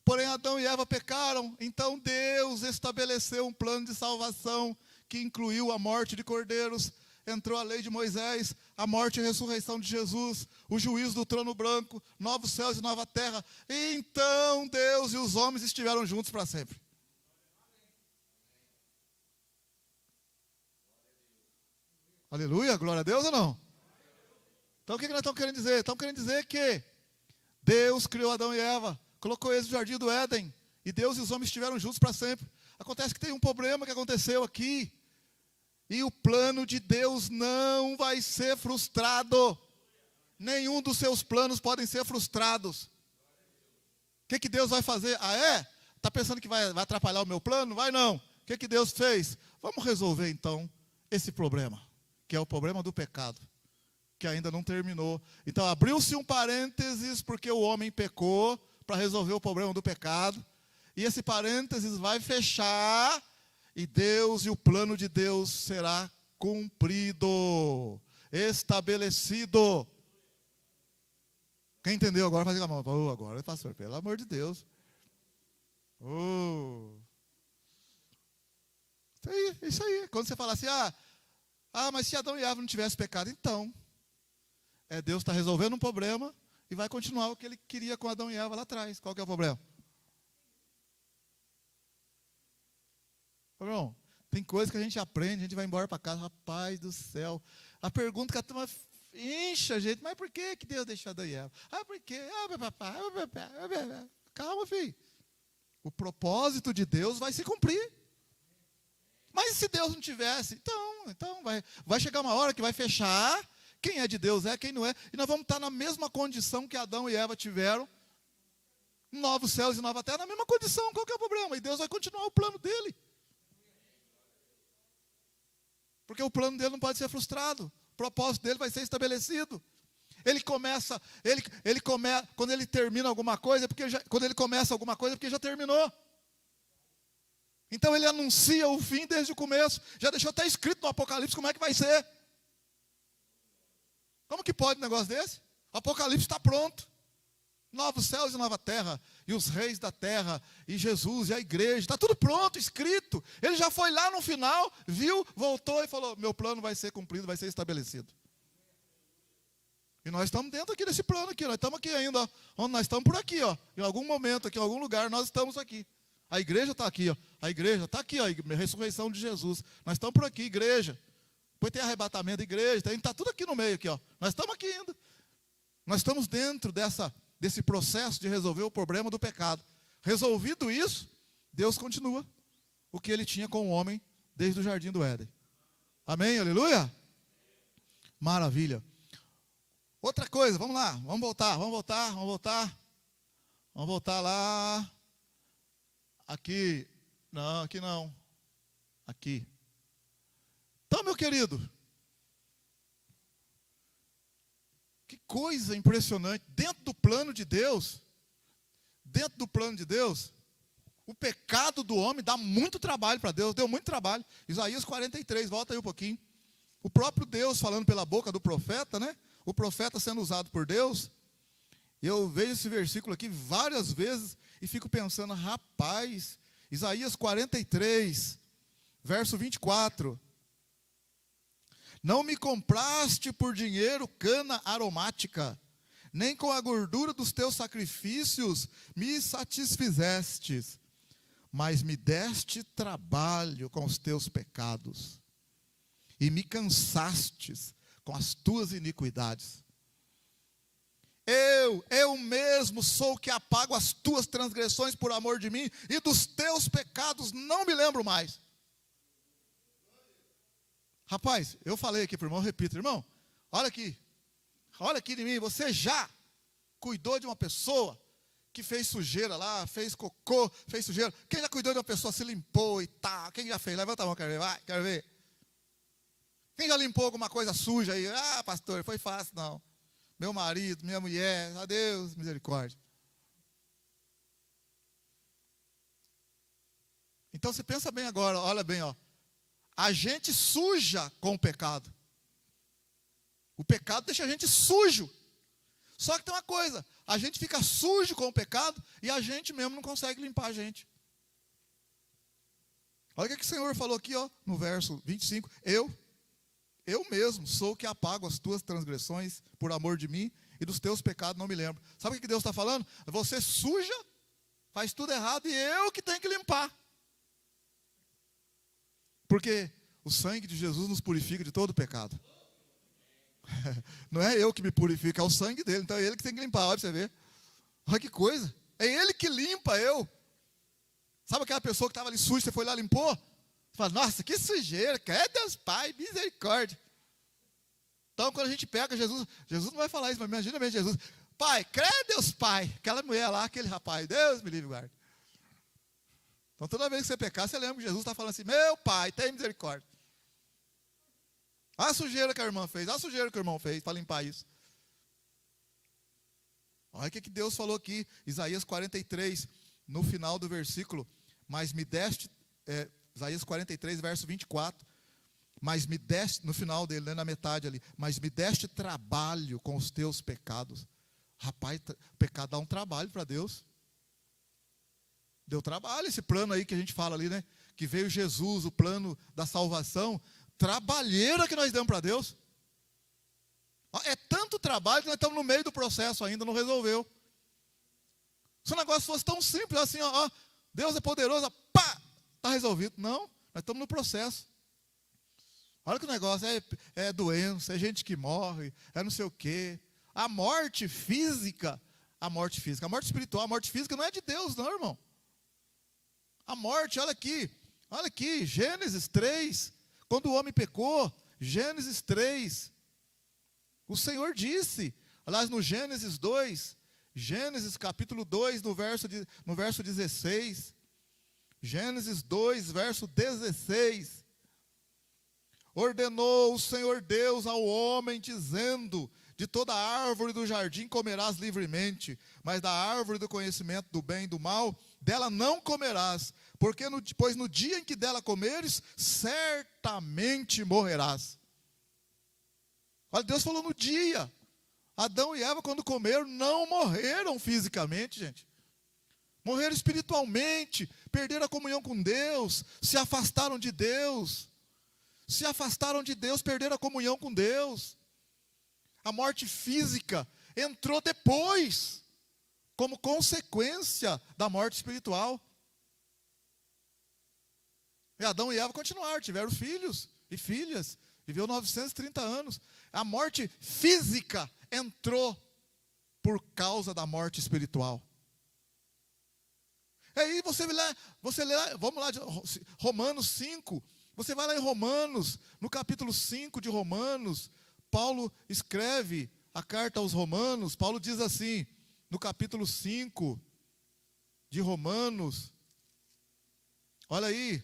Porém, Adão e Eva pecaram. Então Deus estabeleceu um plano de salvação que incluiu a morte de cordeiros. Entrou a lei de Moisés, a morte e a ressurreição de Jesus, o juízo do trono branco, novos céus e nova terra. E então Deus e os homens estiveram juntos para sempre. Aleluia, glória a Deus ou não? Então o que nós estamos querendo dizer? Estamos querendo dizer que Deus criou Adão e Eva, colocou eles no jardim do Éden, e Deus e os homens estiveram juntos para sempre. Acontece que tem um problema que aconteceu aqui, e o plano de Deus não vai ser frustrado. Nenhum dos seus planos podem ser frustrados. O que Deus vai fazer? Ah, é? Está pensando que vai atrapalhar o meu plano? Vai não. O que Deus fez? Vamos resolver então esse problema, que é o problema do pecado, que ainda não terminou. Então abriu-se um parênteses porque o homem pecou para resolver o problema do pecado. E esse parênteses vai fechar e Deus e o plano de Deus será cumprido, estabelecido. Quem entendeu agora faz com a mão. Oh, agora, pastor, pelo amor de Deus. Oh. É isso aí. Quando você fala assim, mas se Adão e Eva não tivessem pecado, então, Deus está resolvendo um problema e vai continuar o que ele queria com Adão e Eva lá atrás. Qual que é o problema? Irmão, tem coisa que a gente aprende, a gente vai embora para casa, rapaz do céu. A pergunta que a turma enche a gente, mas por que Deus deixou Adão e Eva? Por quê? Calma, filho. O propósito de Deus vai se cumprir. Mas se Deus não tivesse, então vai chegar uma hora que vai fechar. Quem é de Deus quem não é. E nós vamos estar na mesma condição que Adão e Eva tiveram. Novos céus e nova terra, na mesma condição. Qual que é o problema? E Deus vai continuar o plano dele. Porque o plano dele não pode ser frustrado. O propósito dele vai ser estabelecido. Quando ele termina alguma coisa, quando ele começa alguma coisa, é porque já terminou. Então ele anuncia o fim desde o começo. Já deixou até escrito no Apocalipse como é que vai ser. Como que pode um negócio desse? O Apocalipse está pronto. Novos céus e nova terra. E os reis da terra. E Jesus e a igreja. Está tudo pronto, escrito. Ele já foi lá no final, viu, voltou e falou, meu plano vai ser cumprido, vai ser estabelecido. E nós estamos dentro aqui desse plano aqui. Nós estamos aqui ainda. Onde nós estamos por aqui. Em algum momento, aqui, em algum lugar, nós estamos aqui. A igreja está aqui. A igreja está aqui. A ressurreição de Jesus. Nós estamos por aqui, igreja. Depois tem arrebatamento da igreja. Está tudo aqui no meio. Aqui, Nós estamos aqui ainda. Nós estamos dentro desse processo de resolver o problema do pecado. Resolvido isso, Deus continua o que ele tinha com o homem desde o jardim do Éden. Amém? Aleluia? Maravilha. Outra coisa, vamos lá, vamos voltar lá. Aqui não. Aqui. Então, meu querido, que coisa impressionante. Dentro do plano de Deus, o pecado do homem dá muito trabalho para Deus, deu muito trabalho. Isaías 43, volta aí um pouquinho. O próprio Deus falando pela boca do profeta, né? O profeta sendo usado por Deus. Eu vejo esse versículo aqui várias vezes e fico pensando, rapaz, Isaías 43, verso 24. Não me compraste por dinheiro cana aromática, nem com a gordura dos teus sacrifícios me satisfizestes, mas me deste trabalho com os teus pecados, e me cansastes com as tuas iniquidades. Eu mesmo sou o que apago as tuas transgressões por amor de mim, e dos teus pecados não me lembro mais. Rapaz, eu falei aqui para o irmão, repito, irmão, olha aqui em mim, você já cuidou de uma pessoa que fez sujeira lá, fez cocô, fez sujeira? Quem já cuidou de uma pessoa, se limpou e tal? Quem já fez? Levanta a mão, quero ver, vai, quero ver. Quem já limpou alguma coisa suja aí? Pastor, foi fácil, não. Meu marido, minha mulher, adeus, misericórdia. Então você pensa bem agora, olha bem, a gente suja com o pecado. O pecado deixa a gente sujo. Só que tem uma coisa, a gente fica sujo com o pecado e a gente mesmo não consegue limpar a gente. Olha o que o Senhor falou aqui, no verso 25. Eu mesmo sou o que apago as tuas transgressões por amor de mim, e dos teus pecados não me lembro. Sabe o que Deus está falando? Você suja, faz tudo errado, e eu que tenho que limpar. Porque o sangue de Jesus nos purifica de todo pecado. Não é eu que me purifico, é o sangue dele. Então é ele que tem que limpar, olha pra você ver. Olha que coisa, é ele que limpa eu. Sabe aquela pessoa que estava ali suja, você foi lá e limpou? Você fala, nossa, que sujeira, é Deus Pai, misericórdia. Então quando a gente pega Jesus não vai falar isso, mas imagina bem Jesus. Pai, crê Deus Pai. Aquela mulher lá, aquele rapaz, Deus me livre e guarde. Então toda vez que você pecar, você lembra que Jesus está falando assim, meu Pai, tem misericórdia. Olha a sujeira que a irmã fez, olha a sujeira que o irmão fez para limpar isso. Olha o que Deus falou aqui, Isaías 43, no final do versículo, mas me deste, Isaías 43, verso 24, mas me deste, no final dele, né, na metade ali, mas me deste trabalho com os teus pecados. Rapaz, o pecado dá um trabalho para Deus. Deu trabalho esse plano aí que a gente fala ali, né? Que veio Jesus, o plano da salvação. Trabalheira que nós demos para Deus. É tanto trabalho que nós estamos no meio do processo ainda, não resolveu. Se o negócio fosse tão simples assim, ó, Deus é poderoso, pá, está resolvido. Não, nós estamos no processo. Olha que o negócio é doença, é gente que morre, é não sei o quê. A morte física, a morte espiritual, a morte física não é de Deus, não, irmão. A morte, olha aqui, Gênesis 3, quando o homem pecou, Gênesis 3, o Senhor disse, aliás, no Gênesis 2, Gênesis capítulo 2, no verso 16, Gênesis 2, verso 16, ordenou o Senhor Deus ao homem, dizendo, de toda árvore do jardim comerás livremente, mas da árvore do conhecimento do bem e do mal, dela não comerás, pois no dia em que dela comeres, certamente morrerás. Olha, Deus falou no dia. Adão e Eva, quando comeram, não morreram fisicamente, gente. Morreram espiritualmente, perderam a comunhão com Deus, se afastaram de Deus. Se afastaram de Deus, perderam a comunhão com Deus. A morte física entrou depois, como consequência da morte espiritual. E Adão e Eva continuaram, tiveram filhos e filhas, viveu 930 anos. A morte física entrou por causa da morte espiritual. E aí você lê, vamos lá, Romanos 5, você vai lá em Romanos, no capítulo 5 de Romanos, Paulo escreve a carta aos Romanos, Paulo diz assim, no capítulo 5 de Romanos, olha aí,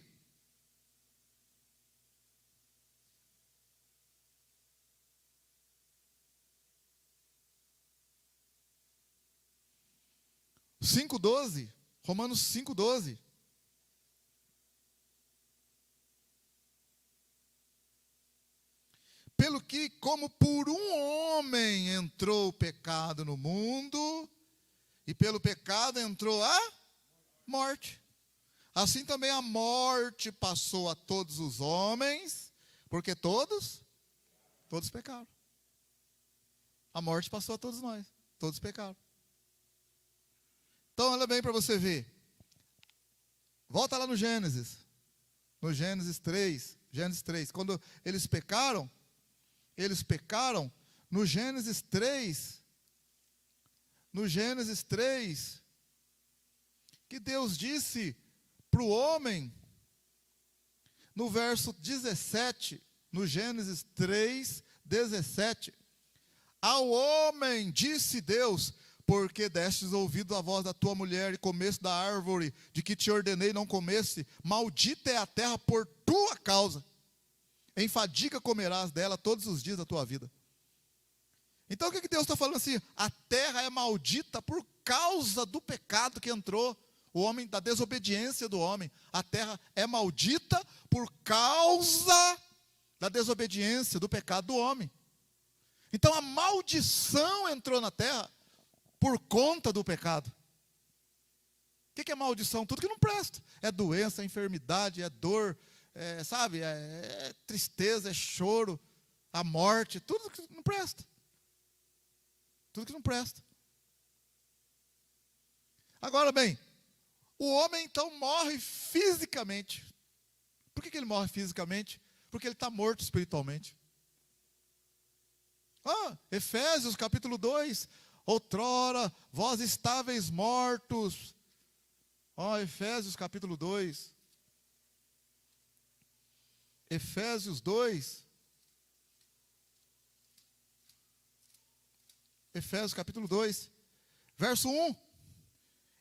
Romanos 5,12. Pelo que, como por um homem entrou o pecado no mundo, e pelo pecado entrou a morte. Assim também a morte passou a todos os homens, porque todos pecaram. A morte passou a todos nós, todos pecaram. Então, olha bem para você ver. Volta lá no Gênesis 3, quando eles pecaram, no Gênesis 3, que Deus disse para o homem, no verso 17, no Gênesis 3, 17, ao homem disse Deus, porque destes ouvido a voz da tua mulher e comeste da árvore de que te ordenei não comesse, maldita é a terra por tua causa. Em fadiga comerás dela todos os dias da tua vida. Então o que Deus está falando assim? A terra é maldita por causa do pecado que entrou, o homem, da desobediência do homem. A terra é maldita por causa da desobediência, do pecado do homem. Então a maldição entrou na terra por conta do pecado. O que é maldição? Tudo que não presta. É doença, é enfermidade, é dor, é tristeza, é choro, a morte, tudo que não presta. Tudo que não presta. Agora bem, o homem então morre fisicamente. Por que ele morre fisicamente? Porque ele está morto espiritualmente. Efésios capítulo 2, outrora vós estáveis mortos. Efésios capítulo 2. Efésios 2. Efésios capítulo 2, verso 1.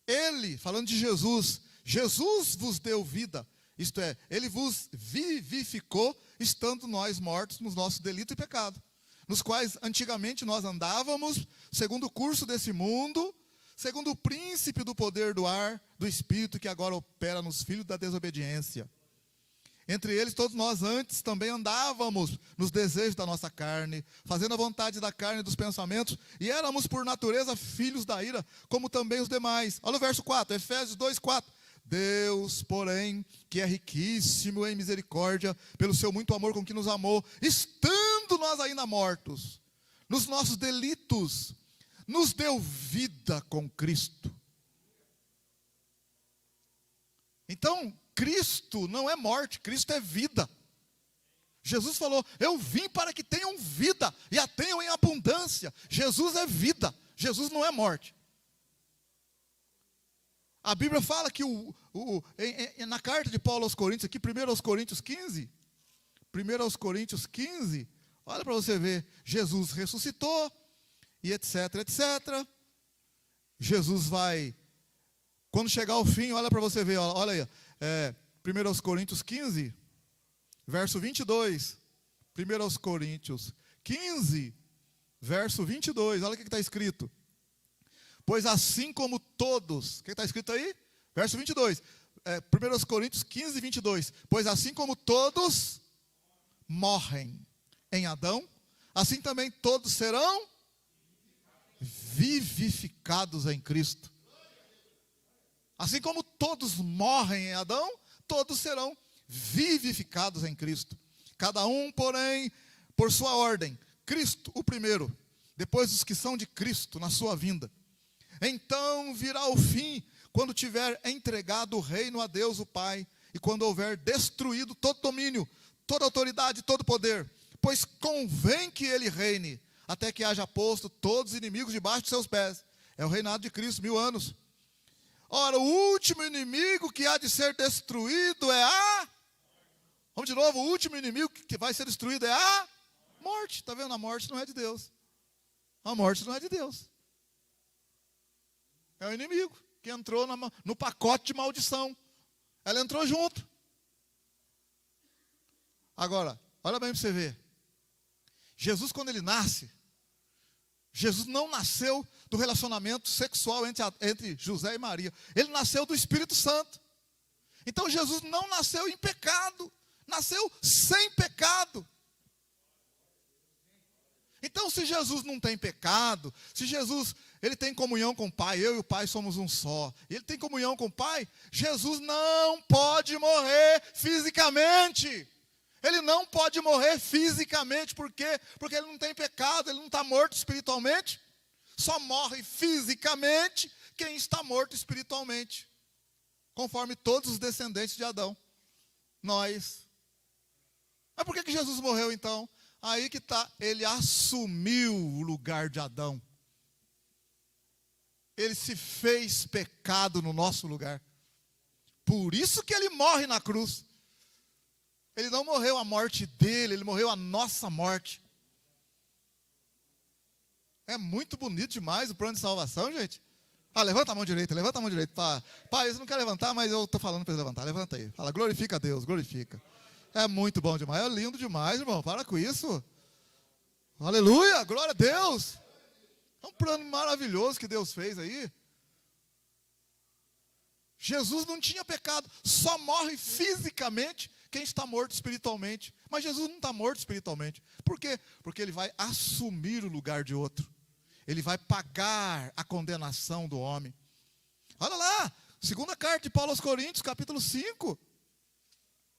Ele, falando de Jesus, Jesus vos deu vida, isto é, ele vos vivificou, estando nós mortos nos nossos delitos e pecado, nos quais antigamente nós andávamos, segundo o curso desse mundo, segundo o príncipe do poder do ar, do espírito que agora opera nos filhos da desobediência. Entre eles todos nós antes também andávamos nos desejos da nossa carne, fazendo a vontade da carne e dos pensamentos, e éramos por natureza filhos da ira, como também os demais. Olha o verso 4, Efésios 2, 4. Deus, porém, que é riquíssimo em misericórdia, pelo seu muito amor com que nos amou, estando nós ainda mortos, nos nossos delitos, nos deu vida com Cristo. Então, Cristo não é morte, Cristo é vida. Jesus falou, eu vim para que tenham vida, e a tenham em abundância. Jesus é vida, Jesus não é morte. A Bíblia fala que na carta de Paulo aos Coríntios, aqui, 1 aos Coríntios 15, olha para você ver, Jesus ressuscitou, e etc, etc. Jesus vai, quando chegar ao fim, olha para você ver, olha aí, 1 aos Coríntios 15, verso 22. 1 aos Coríntios 15, verso 22, olha o que está escrito. Pois assim como todos, o que está escrito aí? Verso 22, 1 aos Coríntios 15, 22. Pois assim como todos morrem em Adão, assim também todos serão vivificados em Cristo. Assim como todos morrem em Adão, todos serão vivificados em Cristo. Cada um, porém, por sua ordem. Cristo, o primeiro, depois os que são de Cristo na sua vinda. Então virá o fim, quando tiver entregado o reino a Deus o Pai, e quando houver destruído todo domínio, toda autoridade, todo poder. Pois convém que ele reine, até que haja posto todos os inimigos debaixo de seus pés. É o reinado de Cristo, 1000 anos. Ora, o último inimigo que há de ser destruído é a... Vamos de novo, o último inimigo que vai ser destruído é a morte. Está vendo? A morte não é de Deus. A morte não é de Deus. É o inimigo que entrou no pacote de maldição. Ela entrou junto. Agora, olha bem para você ver. Jesus, quando ele nasce, Jesus não nasceu do relacionamento sexual entre José e Maria. Ele nasceu do Espírito Santo. Então Jesus não nasceu em pecado. Nasceu sem pecado. Então, se Jesus não tem pecado, se Jesus ele tem comunhão com o Pai, eu e o Pai somos um só, ele tem comunhão com o Pai, Jesus não pode morrer fisicamente. Ele não pode morrer fisicamente, por quê? Porque ele não tem pecado, ele não está morto espiritualmente. Só morre fisicamente quem está morto espiritualmente, conforme todos os descendentes de Adão, nós. Mas por que Jesus morreu então? Aí que está, ele assumiu o lugar de Adão. Ele se fez pecado no nosso lugar. Por isso que ele morre na cruz. Ele não morreu a morte dele, ele morreu a nossa morte. É muito bonito demais o plano de salvação, gente. Levanta a mão direita, levanta a mão direita. Pai, você não quer levantar, mas eu estou falando para ele levantar. Levanta aí. Fala, glorifica a Deus, glorifica. É muito bom demais, é lindo demais, irmão. Para com isso. Aleluia, glória a Deus. É um plano maravilhoso que Deus fez aí. Jesus não tinha pecado, só morre fisicamente quem está morto espiritualmente. Mas Jesus não está morto espiritualmente. Por quê? Porque ele vai assumir o lugar de outro. Ele vai pagar a condenação do homem. Olha lá, segunda carta de Paulo aos Coríntios, capítulo 5.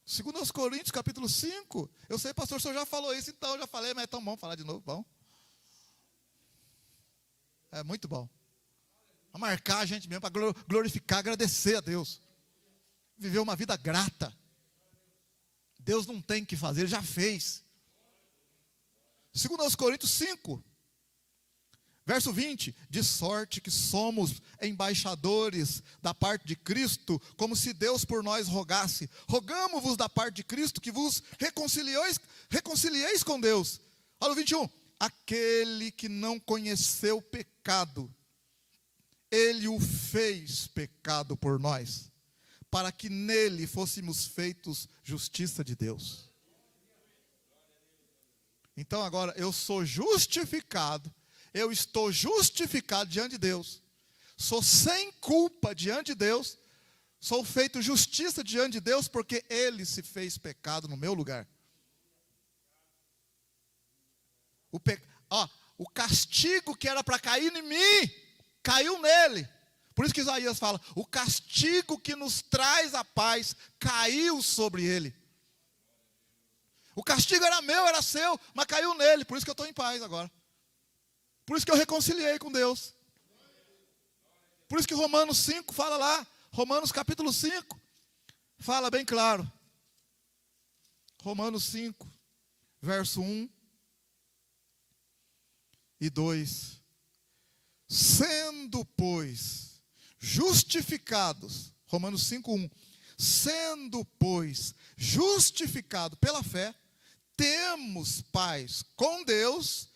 2 Coríntios, capítulo 5. Eu sei, pastor, o senhor já falou isso, então eu já falei, mas é tão bom falar de novo, bom. É muito bom. Vai marcar a gente mesmo para glorificar, agradecer a Deus. Viver uma vida grata. Deus não tem que fazer, ele já fez. 2 Coríntios 5, verso 20, de sorte que somos embaixadores da parte de Cristo, como se Deus por nós rogasse. Rogamo-vos da parte de Cristo que vos reconcilieis com Deus. Olha o 21. Aquele que não conheceu pecado, ele o fez pecado por nós, para que nele fôssemos feitos justiça de Deus. Então agora eu sou justificado. Eu estou justificado diante de Deus, sou sem culpa diante de Deus, sou feito justiça diante de Deus, porque Ele se fez pecado no meu lugar. O castigo que era para cair em mim, caiu nele, Por isso que Isaías fala, o castigo que nos traz a paz caiu sobre ele. O castigo era meu, era seu, mas caiu nele, por isso que eu estou em paz agora. Por isso que eu reconciliei com Deus. Por isso que Romanos 5 fala lá, Romanos capítulo 5, fala bem claro. Romanos 5, verso 1 e 2. Sendo, pois, justificados, Romanos 5, 1. Sendo, pois, justificado pela fé, temos paz com Deus,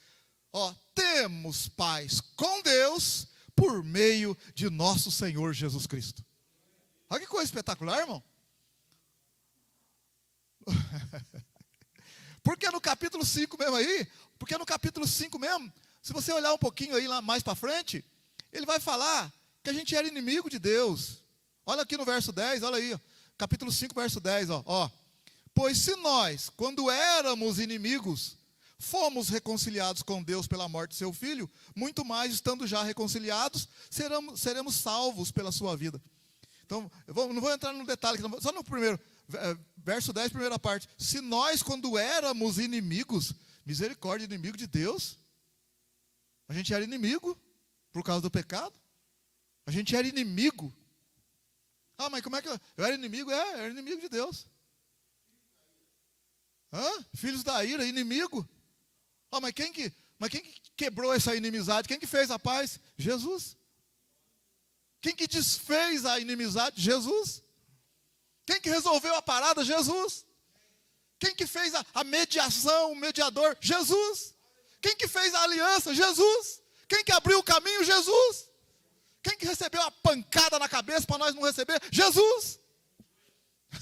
temos paz com Deus, por meio de nosso Senhor Jesus Cristo. Olha que coisa espetacular, irmão. Porque no capítulo 5 mesmo aí, se você olhar um pouquinho aí lá mais para frente, ele vai falar que a gente era inimigo de Deus. Olha aqui no verso 10, olha aí, capítulo 5, verso 10, Pois se nós, quando éramos inimigos, fomos reconciliados com Deus pela morte de seu Filho, muito mais, estando já reconciliados, seremos salvos pela sua vida. Então, não vou entrar no detalhe, só no primeiro, verso 10, primeira parte. Se nós, quando éramos inimigos, misericórdia, inimigo de Deus, a gente era inimigo por causa do pecado, a gente era inimigo. Mas como é que eu era inimigo? Eu era inimigo de Deus. Filhos da ira, inimigo. Mas quem que quebrou essa inimizade? Quem que fez a paz? Jesus. Quem que desfez a inimizade? Jesus. Quem que resolveu a parada? Jesus. Quem que fez a mediação, o mediador? Jesus. Quem que fez a aliança? Jesus. Quem que abriu o caminho? Jesus. Quem que recebeu a pancada na cabeça para nós não receber? Jesus.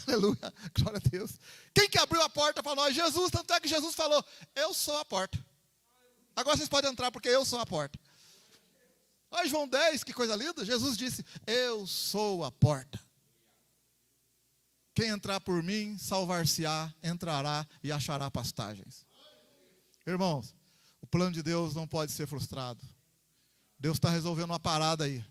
Aleluia, glória a Deus. Quem que abriu a porta para nós? Jesus. Tanto é que Jesus falou, eu sou a porta. Agora vocês podem entrar porque eu sou a porta. Olha João 10, que coisa linda. Jesus disse, eu sou a porta. Quem entrar por mim, salvar-se-á, entrará e achará pastagens. Irmãos, o plano de Deus não pode ser frustrado. Deus está resolvendo uma parada aí.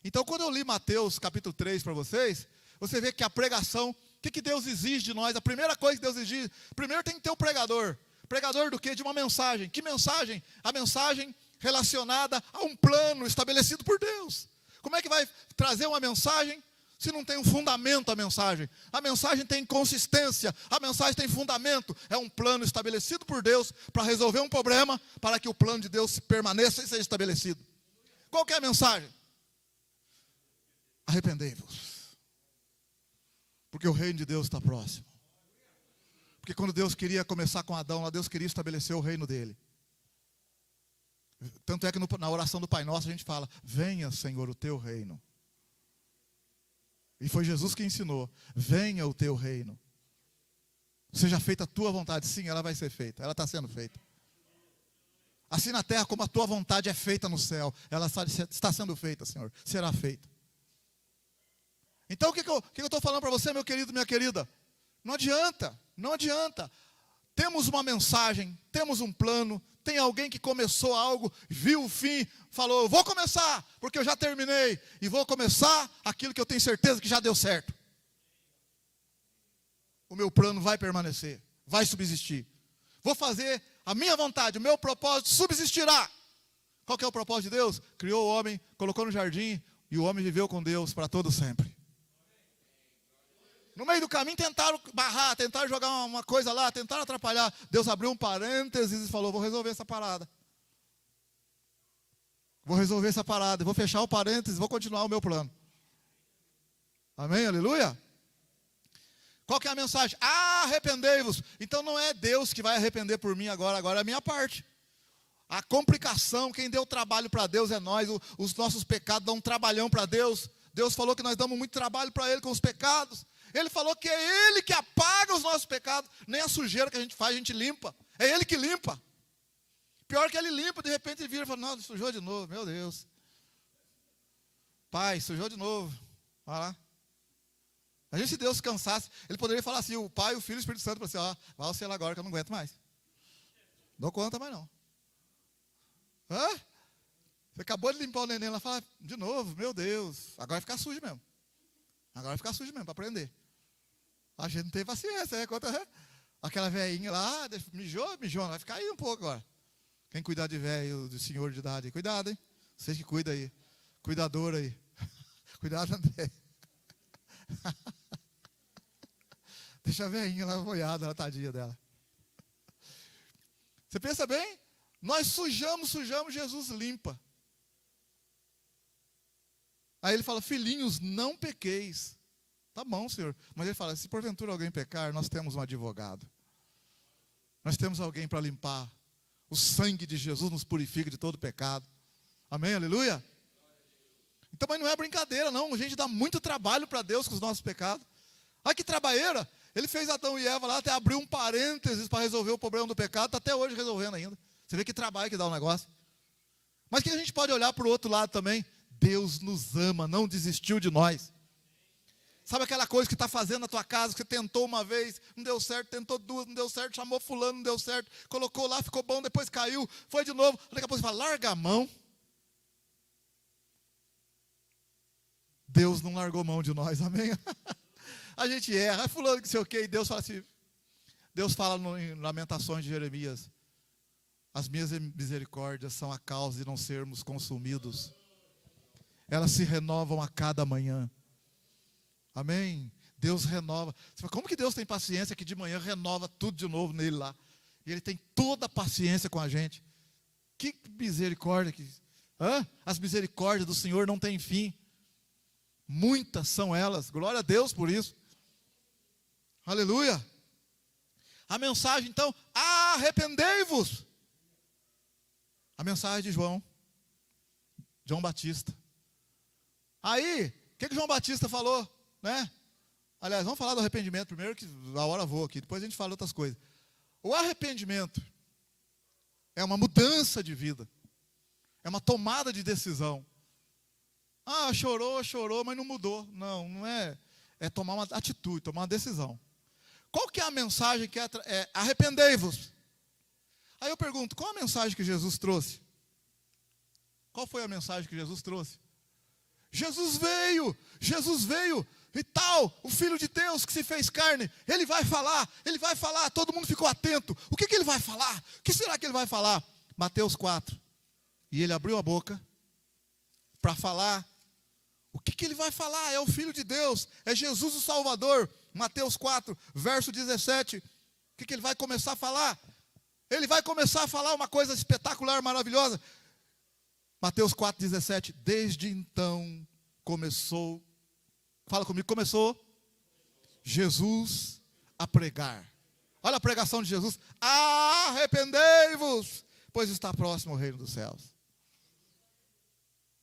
Então, quando eu li Mateus capítulo 3 para vocês, você vê que a pregação, o que Deus exige de nós? A primeira coisa que Deus exige, primeiro tem que ter um pregador. Pregador do quê? De uma mensagem. Que mensagem? A mensagem relacionada a um plano estabelecido por Deus. Como é que vai trazer uma mensagem se não tem um fundamento a mensagem? A mensagem tem consistência, a mensagem tem fundamento. É um plano estabelecido por Deus para resolver um problema, para que o plano de Deus permaneça e seja estabelecido. Qual que é a mensagem? Arrependei-vos. Porque o reino de Deus está próximo. Porque quando Deus queria começar com Adão, lá Deus queria estabelecer o reino dele. Tanto é que na oração do Pai Nosso a gente fala, venha Senhor o teu reino. E foi Jesus que ensinou, venha o teu reino. Seja feita a tua vontade. Sim, ela vai ser feita, ela está sendo feita. Assim na terra como a tua vontade é feita no céu, ela está sendo feita, Senhor, será feita. Então o que eu estou falando para você, meu querido, minha querida? Não adianta. Temos uma mensagem, temos um plano, tem alguém que começou algo, viu o fim, falou, eu vou começar, porque eu já terminei, e vou começar aquilo que eu tenho certeza que já deu certo. O meu plano vai permanecer, vai subsistir. Vou fazer a minha vontade, o meu propósito subsistirá. Qual que é o propósito de Deus? Criou o homem, colocou no jardim, e o homem viveu com Deus para todo sempre. No meio do caminho tentaram barrar, tentaram jogar uma coisa lá, tentaram atrapalhar. Deus abriu um parênteses e falou, vou resolver essa parada. Vou fechar o parênteses, vou continuar o meu plano. Amém? Aleluia? Qual que é a mensagem? Arrependei-vos. Então não é Deus que vai arrepender por mim agora é a minha parte. A complicação, quem deu trabalho para Deus é nós, os nossos pecados dão um trabalhão para Deus. Deus falou que nós damos muito trabalho para Ele com os pecados. Ele falou que é Ele que apaga os nossos pecados. Nem a sujeira que a gente faz, a gente limpa. É Ele que limpa. Pior que Ele limpa, de repente Ele vira e fala, não, sujou de novo, meu Deus. Pai, sujou de novo. Vai lá. Imagina se Deus cansasse, Ele poderia falar assim, o Pai, o Filho e o Espírito Santo, para você, vai ao céu agora que eu não aguento mais. Não dou conta mais não. Você acabou de limpar o neném, ela fala, de novo, meu Deus, agora vai ficar sujo mesmo. Agora vai ficar sujo mesmo, para aprender. A gente não tem paciência, né? Aquela velhinha lá, mijou, vai ficar aí um pouco agora. Quem cuidar de velho, de senhor de idade, cuidado, hein? Vocês que cuidam aí, cuidador aí. Cuidado, André. Deixa a velhinha lá boiada, na tadinha dela. Você pensa bem? Nós sujamos, Jesus limpa. Aí ele fala, filhinhos, não pequeis. Tá bom, Senhor. Mas ele fala, se porventura alguém pecar, nós temos um advogado. Nós temos alguém para limpar. O sangue de Jesus nos purifica de todo pecado. Amém, aleluia? Então, mas não é brincadeira, não. A gente dá muito trabalho para Deus com os nossos pecados. Olha que trabalheira. Ele fez Adão e Eva lá, até abriu um parênteses para resolver o problema do pecado. Está até hoje resolvendo ainda. Você vê que trabalho que dá o negócio. Mas que a gente pode olhar para o outro lado também. Deus nos ama, não desistiu de nós. Sabe aquela coisa que está fazendo na tua casa, que você tentou uma vez, não deu certo, tentou duas, não deu certo, chamou fulano, não deu certo, colocou lá, ficou bom, depois caiu, foi de novo, daqui a pouco você fala, larga a mão. Deus não largou mão de nós, amém? A gente erra, fulano que sei o quê, e Deus fala assim, Deus fala em Lamentações de Jeremias, as minhas misericórdias são a causa de não sermos consumidos. Elas se renovam a cada manhã. Amém? Deus renova. Você fala, como que Deus tem paciência que de manhã renova tudo de novo nele lá? E Ele tem toda a paciência com a gente. Que misericórdia. As misericórdias do Senhor não têm fim. Muitas são elas. Glória a Deus por isso. Aleluia. A mensagem então, arrependei-vos. A mensagem de João Batista. Aí, o que João Batista falou, né? Aliás, vamos falar do arrependimento primeiro, que a hora voa aqui, depois a gente fala outras coisas. O arrependimento é uma mudança de vida, é uma tomada de decisão. Chorou, mas não mudou. Não é. É tomar uma atitude, tomar uma decisão. Qual que é a mensagem que é arrependei-vos? Aí eu pergunto, qual a mensagem que Jesus trouxe? Qual foi a mensagem que Jesus trouxe? Jesus veio e tal, o Filho de Deus que se fez carne, ele vai falar, todo mundo ficou atento. O que ele vai falar? O que será que ele vai falar? Mateus 4. E ele abriu a boca para falar. O que ele vai falar? É o Filho de Deus, é Jesus o Salvador. Mateus 4, verso 17. O que ele vai começar a falar? Ele vai começar a falar uma coisa espetacular, maravilhosa. Mateus 4,17, desde então começou, fala comigo, começou Jesus a pregar. Olha a pregação de Jesus, arrependei-vos, pois está próximo o reino dos céus.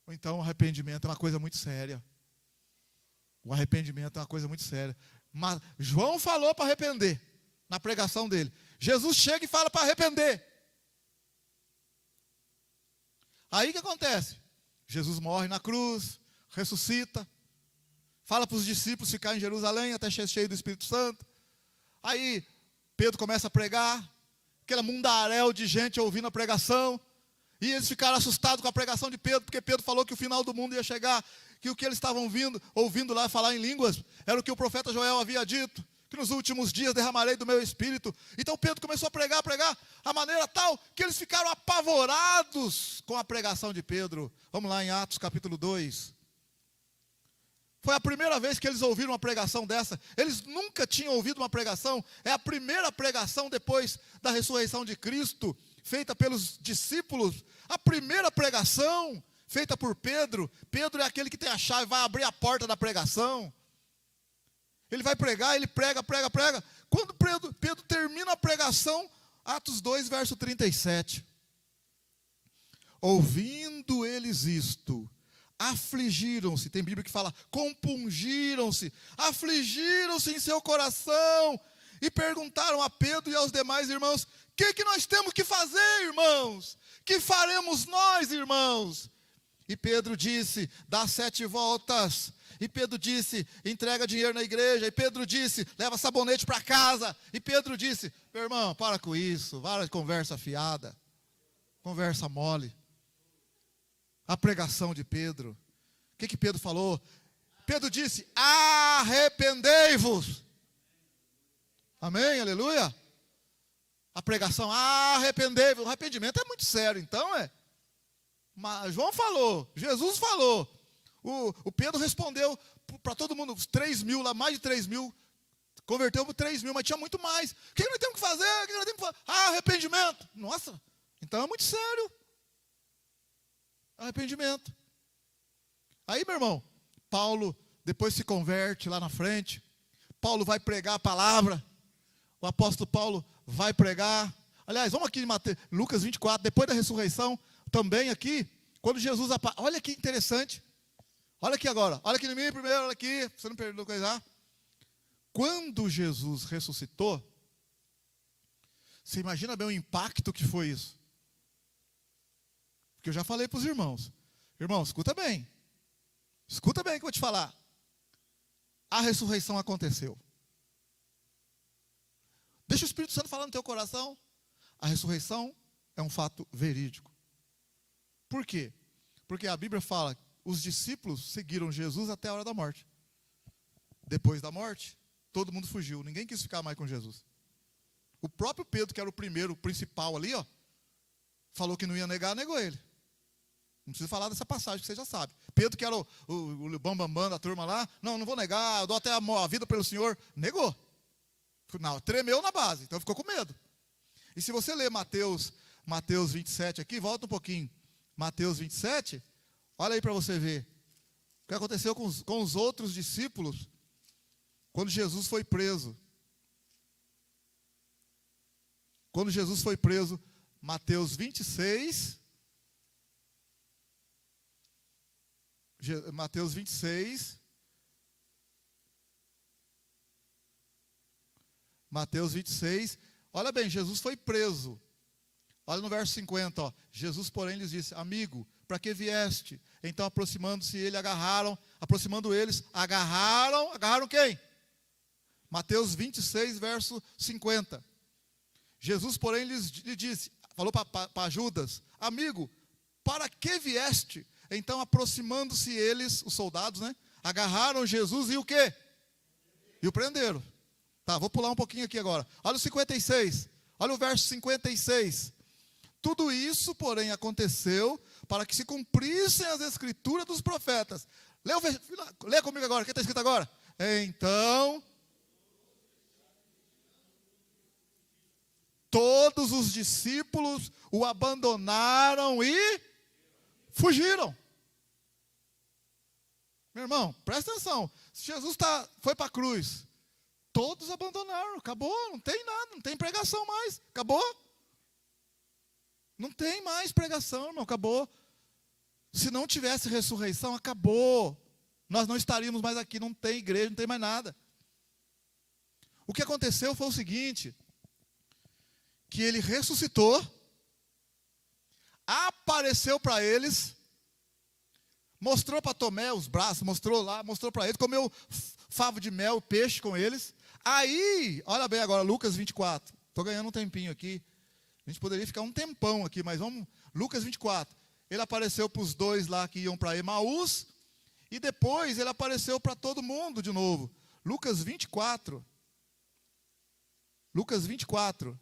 Então o arrependimento é uma coisa muito séria. O arrependimento é uma coisa muito séria. Mas João falou para arrepender, na pregação dele. Jesus chega e fala para arrepender. Aí o que acontece? Jesus morre na cruz, ressuscita, fala para os discípulos ficar em Jerusalém até ser cheio do Espírito Santo. Aí Pedro começa a pregar, aquele mundaréu de gente ouvindo a pregação, e eles ficaram assustados com a pregação de Pedro, porque Pedro falou que o final do mundo ia chegar, que o que eles estavam ouvindo lá falar em línguas, era o que o profeta Joel havia dito, que nos últimos dias derramarei do meu espírito. Então Pedro começou a pregar a maneira tal, que eles ficaram apavorados com a pregação de Pedro. Vamos lá em Atos capítulo 2. Foi a primeira vez que eles ouviram uma pregação dessa. Eles nunca tinham ouvido uma pregação. É a primeira pregação depois da ressurreição de Cristo, feita pelos discípulos. A primeira pregação feita por Pedro. Pedro é aquele que tem a chave, vai abrir a porta da pregação. Ele vai pregar, ele prega. Quando Pedro termina a pregação, Atos 2, verso 37. Ouvindo eles isto, afligiram-se. Tem Bíblia que fala, compungiram-se, afligiram-se em seu coração. E perguntaram a Pedro e aos demais irmãos, o que nós temos que fazer, irmãos? Que faremos nós, irmãos? E Pedro disse, dá 7 voltas. E Pedro disse, entrega dinheiro na igreja. E Pedro disse, leva sabonete para casa. E Pedro disse, meu irmão, para com isso. Para de conversa fiada. Conversa mole. a pregação de Pedro. O que Pedro falou? Pedro disse: arrependei-vos. Amém, aleluia. A pregação, arrependei-vos. O arrependimento é muito sério, então Mas João falou, Jesus falou. O Pedro respondeu para todo mundo, os 3.000 lá, mais de 3.000, converteu para 3.000, mas tinha muito mais. O que nós temos que fazer? O que nós temos que fazer? Arrependimento. Nossa, então é muito sério. Arrependimento. Aí, meu irmão, Paulo depois se converte lá na frente. Paulo vai pregar a palavra. O apóstolo Paulo vai pregar. Aliás, vamos aqui em Lucas 24, depois da ressurreição, também aqui, quando Jesus aparece. Olha que interessante. Olha aqui agora. Olha aqui em mim primeiro, olha aqui. Você não perdeu coisa. Quando Jesus ressuscitou, você imagina bem o impacto que foi isso. Porque eu já falei para os irmãos. Irmãos, escuta bem. Escuta bem o que eu vou te falar. A ressurreição aconteceu. Deixa o Espírito Santo falar no teu coração. A ressurreição é um fato verídico. Por quê? Porque a Bíblia fala que os discípulos seguiram Jesus até a hora da morte. Depois da morte, todo mundo fugiu. Ninguém quis ficar mais com Jesus. O próprio Pedro, que era o primeiro, o principal ali, falou que não ia negar, negou ele. Não precisa falar dessa passagem, que você já sabe. Pedro, que era o bambambam da turma lá, não vou negar, eu dou até a vida pelo Senhor. Negou. Não, tremeu na base, então ficou com medo. E se você ler Mateus 27 aqui, volta um pouquinho. Mateus 27, olha aí para você ver. O que aconteceu com os outros discípulos, quando Jesus foi preso. Quando Jesus foi preso, Mateus 26... Mateus 26. Mateus 26. Olha bem, Jesus foi preso. Olha no verso 50. Jesus, porém, lhes disse: amigo, para que vieste? Então, aproximando eles, agarraram quem? Mateus 26, verso 50. Jesus, porém, lhe disse, falou para Judas: amigo, para que vieste? Então, aproximando-se eles, os soldados, agarraram Jesus e o quê? E o prenderam. Tá, vou pular um pouquinho aqui agora. Olha o 56. Olha o verso 56. Tudo isso, porém, aconteceu para que se cumprissem as escrituras dos profetas. Lê comigo agora, o que está escrito agora? Então, todos os discípulos o abandonaram e fugiram. Meu irmão, presta atenção. Se Jesus foi para a cruz, todos abandonaram, acabou, não tem nada, não tem pregação mais, acabou. Não tem mais pregação, irmão, acabou. Se não tivesse ressurreição, acabou. Nós não estaríamos mais aqui, não tem igreja, não tem mais nada. O que aconteceu foi o seguinte, que ele ressuscitou, apareceu para eles, mostrou para Tomé os braços, mostrou para eles, comeu favo de mel, peixe com eles. Aí, olha bem agora, Lucas 24. Estou ganhando um tempinho aqui. A gente poderia ficar um tempão aqui, mas vamos. Lucas 24. Ele apareceu para os dois lá que iam para Emaús. E depois ele apareceu para todo mundo de novo. Lucas 24. Lucas 24.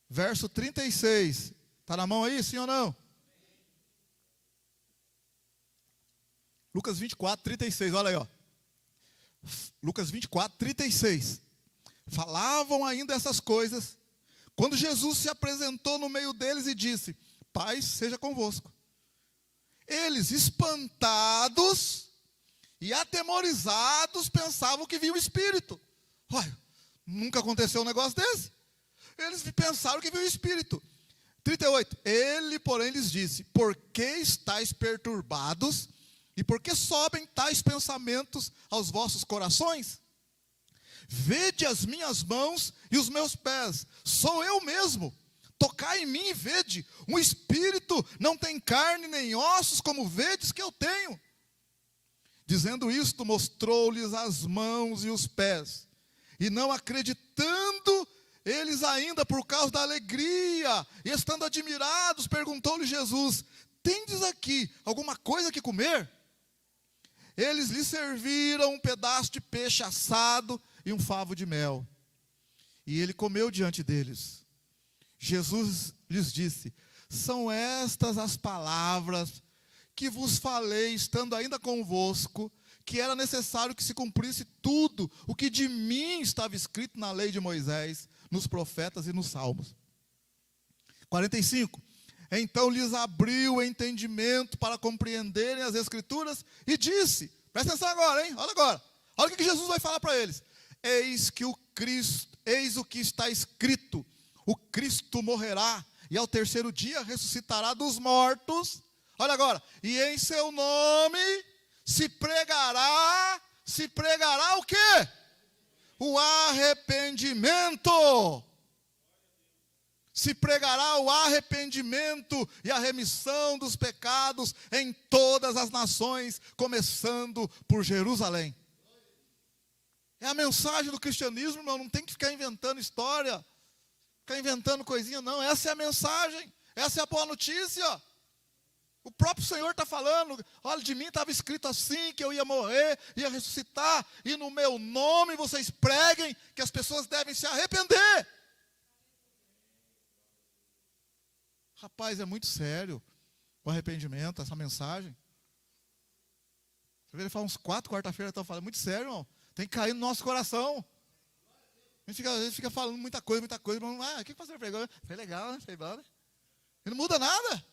Verso 36. Está na mão aí, sim ou não? Lucas 24, 36. Olha aí, ó. Lucas 24, 36. Falavam ainda essas coisas, quando Jesus se apresentou no meio deles e disse: paz seja convosco. Eles, espantados e atemorizados, pensavam que viam o Espírito. Olha, nunca aconteceu um negócio desse. Eles pensaram que viu o Espírito. 38. Ele, porém, lhes disse: por que estáis perturbados? E por que sobem tais pensamentos aos vossos corações? Vede as minhas mãos e os meus pés. Sou eu mesmo. Tocai em mim e vede. Um espírito não tem carne nem ossos, como vedes que eu tenho. Dizendo isto, mostrou-lhes as mãos e os pés. E não acreditando, Eles ainda, por causa da alegria, e estando admirados, perguntou-lhe Jesus: tendes aqui alguma coisa que comer? Eles lhe serviram um pedaço de peixe assado e um favo de mel. E ele comeu diante deles. Jesus lhes disse: são estas as palavras que vos falei, estando ainda convosco, que era necessário que se cumprisse tudo o que de mim estava escrito na lei de Moisés, nos profetas e nos salmos. 45. Então lhes abriu o entendimento para compreenderem as Escrituras e disse, presta atenção agora, hein? Olha agora. Olha o que Jesus vai falar para eles. Eis o que está escrito, o Cristo morrerá e ao terceiro dia ressuscitará dos mortos. Olha agora, e em seu nome se pregará o quê? O arrependimento. Se pregará o arrependimento e a remissão dos pecados em todas as nações, começando por Jerusalém. É a mensagem do cristianismo, irmão. Não tem que ficar inventando história, ficar inventando coisinha, não. Essa é a mensagem, essa é a boa notícia. O próprio Senhor está falando: olha, de mim estava escrito assim, que eu ia morrer, ia ressuscitar, e no meu nome vocês preguem que as pessoas devem se arrepender. Rapaz, é muito sério o arrependimento, essa mensagem. Você vê, ele fala uns 4 quarta-feira, então fala, é muito sério, irmão. Tem que cair no nosso coração. A gente fica falando muita coisa, irmão. O que o pastor pregou? Foi legal, né? Foi bom, né? E não muda nada.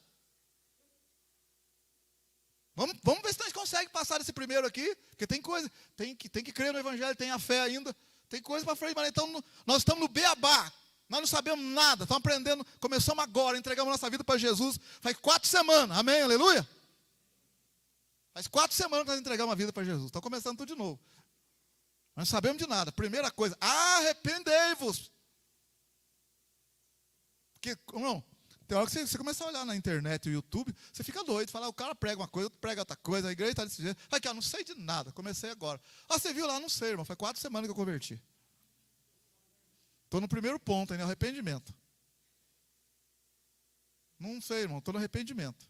Vamos ver se a gente consegue passar esse primeiro aqui, porque tem coisa, tem que crer no Evangelho, tem a fé ainda, tem coisa para frente, mas então nós estamos no beabá, nós não sabemos nada, estamos aprendendo, começamos agora, entregamos nossa vida para Jesus, faz 4 semanas, amém, aleluia? Faz 4 semanas que nós entregamos a vida para Jesus, estamos começando tudo de novo, nós não sabemos de nada. Primeira coisa, arrependei-vos, porque, irmão, tem hora que você começa a olhar na internet e no YouTube, você fica doido, fala, o cara prega uma coisa, outro prega outra coisa, a igreja está desse jeito. Aqui, não sei de nada, comecei agora. Você viu lá? Não sei, irmão, faz 4 semanas que eu converti. Estou no primeiro ponto, ainda, arrependimento. Não sei, irmão, estou no arrependimento.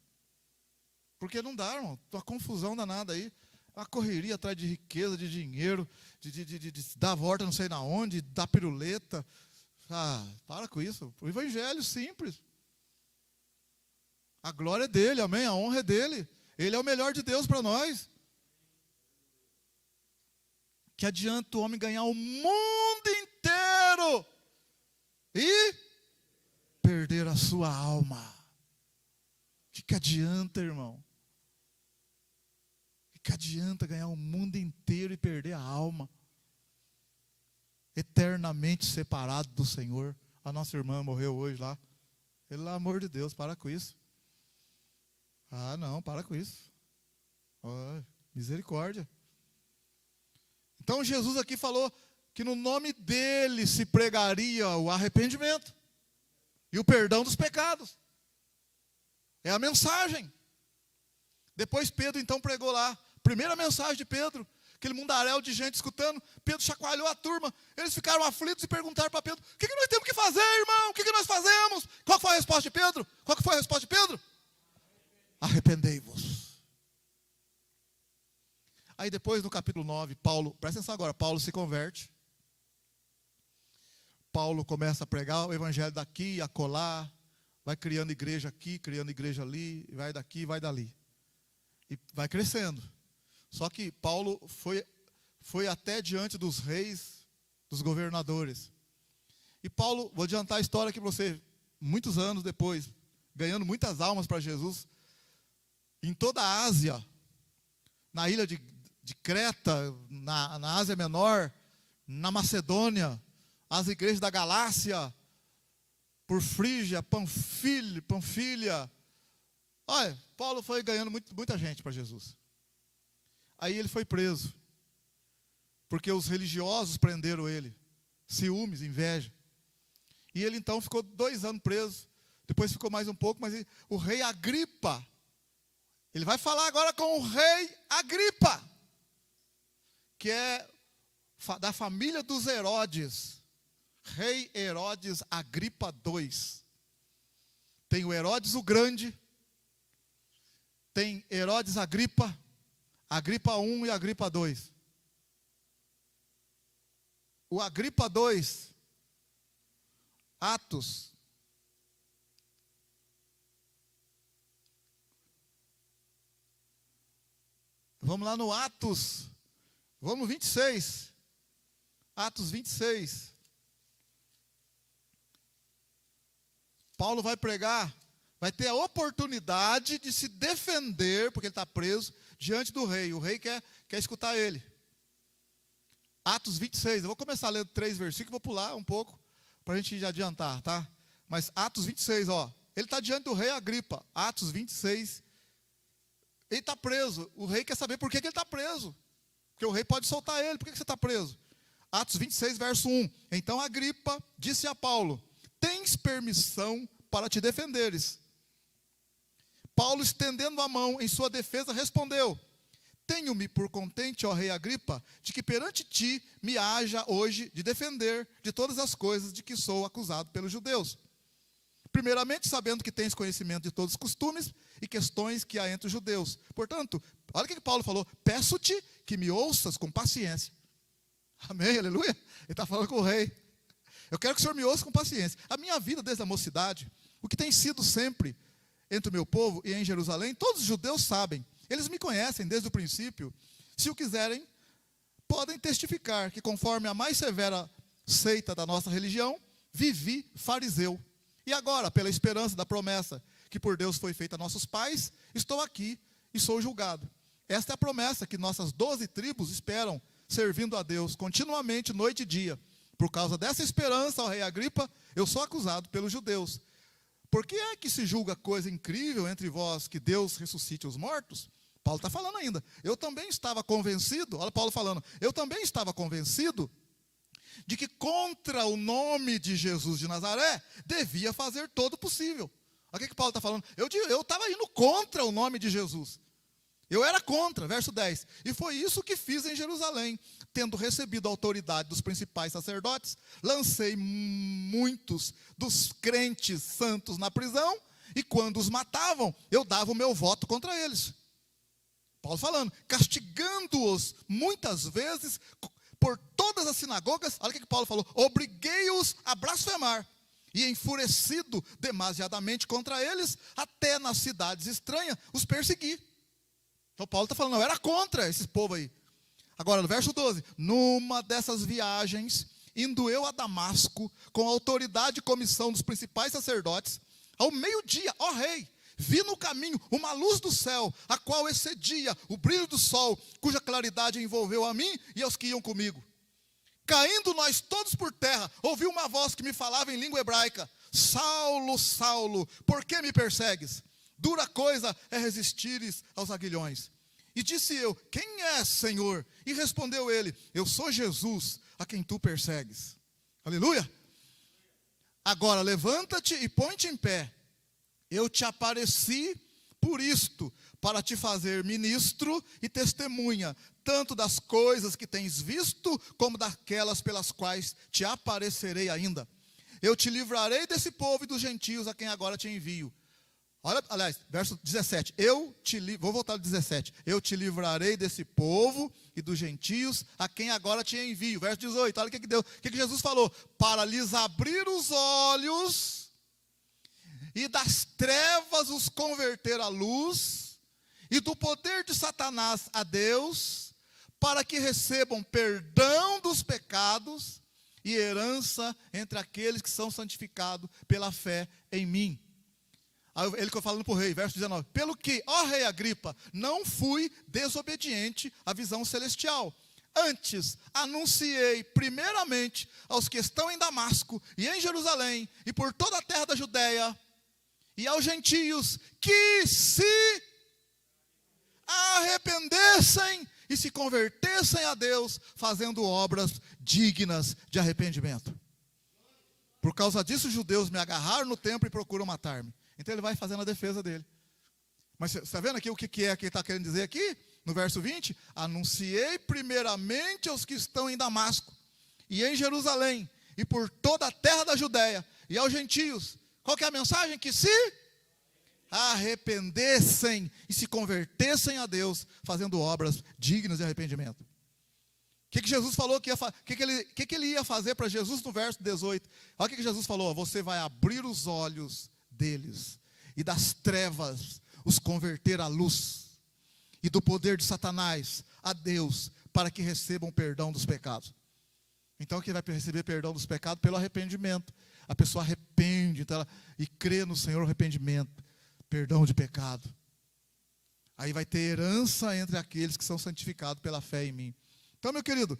Porque não dá, irmão, uma confusão danada aí, uma correria atrás de riqueza, de dinheiro, de dar a volta não sei na onde, dar piruleta. Para com isso, o evangelho simples. A glória é dele, amém? A honra é dele. Ele é o melhor de Deus para nós. Que adianta o homem ganhar o mundo inteiro e perder a sua alma? Que adianta, irmão? Que adianta ganhar o mundo inteiro e perder a alma? Eternamente separado do Senhor. A nossa irmã morreu hoje lá. Pelo amor de Deus, para com isso. Não, para com isso. Misericórdia. Então Jesus aqui falou que no nome dele se pregaria o arrependimento e o perdão dos pecados. É a mensagem. Depois Pedro então pregou lá. Primeira mensagem de Pedro, aquele mundaréu de gente escutando. Pedro chacoalhou a turma. Eles ficaram aflitos e perguntaram para Pedro: o que nós temos que fazer, irmão? O que nós fazemos? Qual foi a resposta de Pedro? Qual foi a resposta de Pedro? Arrependei-vos. Aí depois no capítulo 9, Paulo, presta atenção agora, Paulo se converte. Paulo começa a pregar o evangelho daqui, acolá, vai criando igreja aqui, criando igreja ali, vai daqui, vai dali. E vai crescendo. Só que Paulo foi até diante dos reis, dos governadores. E Paulo, vou adiantar a história aqui para você, muitos anos depois, ganhando muitas almas para Jesus, em toda a Ásia, na ilha de Creta, na Ásia Menor, na Macedônia, as igrejas da Galácia, por Frígia, Panfilha. Olha, Paulo foi ganhando muita gente para Jesus. Aí ele foi preso, porque os religiosos prenderam ele, ciúmes, inveja. E ele então ficou 2 anos preso, depois ficou mais um pouco, mas o rei Agripa, ele vai falar agora com o rei Agripa, que é da família dos Herodes. Rei Herodes Agripa II. Tem o Herodes o Grande, tem Herodes Agripa, Agripa I e Agripa II. O Agripa II, Atos, vamos lá no Atos, vamos no 26, Atos 26. Paulo vai pregar, vai ter a oportunidade de se defender, porque ele está preso, diante do rei. O rei quer escutar ele. Atos 26, eu vou começar lendo 3 versículos, vou pular um pouco, para a gente já adiantar, tá? Mas Atos 26, ó, ele está diante do rei Agripa. Atos 26, ele está preso. O rei quer saber por que ele está preso. Porque o rei pode soltar ele, por que você está preso? Atos 26, verso 1. Então Agripa disse a Paulo: tens permissão para te defenderes. Paulo, estendendo a mão em sua defesa, respondeu: tenho-me por contente, ó rei Agripa, de que perante ti me haja hoje de defender de todas as coisas de que sou acusado pelos judeus. Primeiramente, sabendo que tens conhecimento de todos os costumes e questões que há entre os judeus. Portanto, olha o que Paulo falou: peço-te que me ouças com paciência. Amém, aleluia. Ele está falando com o rei. Eu quero que o Senhor me ouça com paciência. A minha vida desde a mocidade, o que tem sido sempre entre o meu povo e em Jerusalém, todos os judeus sabem, eles me conhecem desde o princípio. Se o quiserem, podem testificar que conforme a mais severa seita da nossa religião, vivi fariseu. E agora, pela esperança da promessa que por Deus foi feita a nossos pais, estou aqui e sou julgado. Esta é a promessa que nossas 12 tribos esperam, servindo a Deus continuamente, noite e dia. Por causa dessa esperança, ó rei Agripa, eu sou acusado pelos judeus. Por que é que se julga coisa incrível entre vós que Deus ressuscite os mortos? Paulo está falando ainda. Eu também estava convencido, olha Paulo falando, eu também estava convencido de que contra o nome de Jesus de Nazaré, devia fazer todo o possível. Olha o que Paulo está falando. Eu estava indo contra o nome de Jesus. Eu era contra, verso 10. E foi isso que fiz em Jerusalém. Tendo recebido a autoridade dos principais sacerdotes, lancei muitos dos crentes santos na prisão, e quando os matavam, eu dava o meu voto contra eles. Paulo falando, castigando-os muitas vezes por todas as sinagogas. Olha o que Paulo falou: obriguei-os a blasfemar, e enfurecido demasiadamente contra eles, até nas cidades estranhas os persegui. Então Paulo está falando, eu era contra esse povo aí. Agora, no verso 12, numa dessas viagens, indo eu a Damasco, com a autoridade e comissão dos principais sacerdotes, ao meio-dia, ó rei, vi no caminho uma luz do céu, a qual excedia o brilho do sol, cuja claridade envolveu a mim e aos que iam comigo. Caindo nós todos por terra, ouvi uma voz que me falava em língua hebraica: Saulo, Saulo, por que me persegues? Dura coisa é resistires aos aguilhões. E disse eu: quem és, Senhor? E respondeu ele: eu sou Jesus, a quem tu persegues. Aleluia. Agora levanta-te e põe-te em pé. Eu te apareci por isto, para te fazer ministro e testemunha, tanto das coisas que tens visto, como daquelas pelas quais te aparecerei ainda. Eu te livrarei desse povo e dos gentios a quem agora te envio. Olha, aliás, verso 17, vou voltar ao 17, eu te livrarei desse povo e dos gentios a quem agora te envio. Verso 18, olha o que Jesus falou: para lhes abrir os olhos e das trevas os converter à luz, e do poder de Satanás a Deus, para que recebam perdão dos pecados e herança entre aqueles que são santificados pela fé em mim. Aí ele falando para o rei, verso 19, pelo que, ó rei Agripa, não fui desobediente à visão celestial. Antes, anunciei primeiramente aos que estão em Damasco e em Jerusalém e por toda a terra da Judéia e aos gentios que se arrependessem e se convertessem a Deus, fazendo obras dignas de arrependimento. Por causa disso, os judeus me agarraram no templo e procuram matar-me. Então ele vai fazendo a defesa dele. Mas você está vendo aqui o que é que ele está querendo dizer aqui? No verso 20, anunciei primeiramente aos que estão em Damasco e em Jerusalém e por toda a terra da Judéia e aos gentios. Qual que é a mensagem? Que se arrependessem e se convertessem a Deus, fazendo obras dignas de arrependimento. O que Jesus falou que ele ia fazer para Jesus no verso 18? Olha o que Jesus falou: você vai abrir os olhos deles e das trevas os converter à luz, e do poder de Satanás a Deus, para que recebam perdão dos pecados. Então, quem vai receber perdão dos pecados? Pelo arrependimento. A pessoa arrepende então e crê no Senhor, arrependimento, perdão de pecado. Aí vai ter herança entre aqueles que são santificados pela fé em mim. Então, meu querido,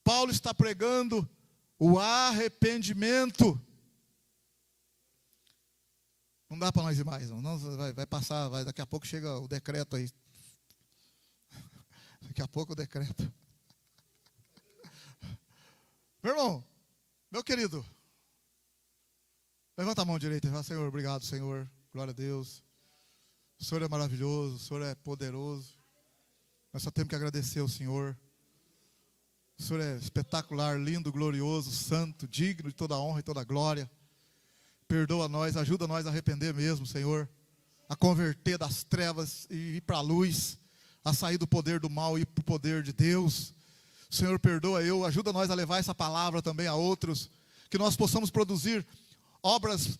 Paulo está pregando o arrependimento. Não dá para nós ir mais, não vai passar, daqui a pouco chega o decreto aí. Daqui a pouco o decreto. Meu irmão, meu querido, levanta a mão direita e fala: Senhor, obrigado, Senhor, glória a Deus. O Senhor é maravilhoso, o Senhor é poderoso. Nós só temos que agradecer ao Senhor. O Senhor é espetacular, lindo, glorioso, santo, digno de toda a honra e toda a glória. Perdoa nós, ajuda nós a arrepender mesmo, Senhor, a converter das trevas e ir para a luz, a sair do poder do mal e ir para o poder de Deus. Senhor, perdoa eu, ajuda nós a levar essa palavra também a outros, que nós possamos produzir obras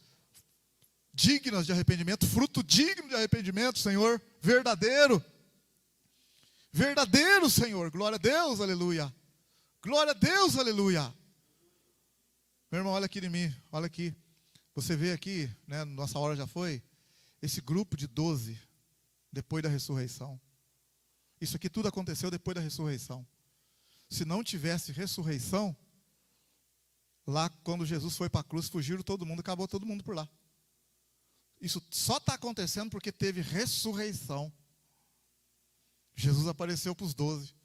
dignas de arrependimento, fruto digno de arrependimento, Senhor, verdadeiro, Senhor, glória a Deus, aleluia, glória a Deus, aleluia. Meu irmão, olha aqui em mim, olha aqui, você vê aqui, né, nossa hora já foi, esse grupo de 12, depois da ressurreição, isso aqui tudo aconteceu depois da ressurreição. Se não tivesse ressurreição, lá quando Jesus foi para a cruz, fugiram todo mundo, acabou todo mundo por lá. Isso só está acontecendo porque teve ressurreição. Jesus apareceu para os 12.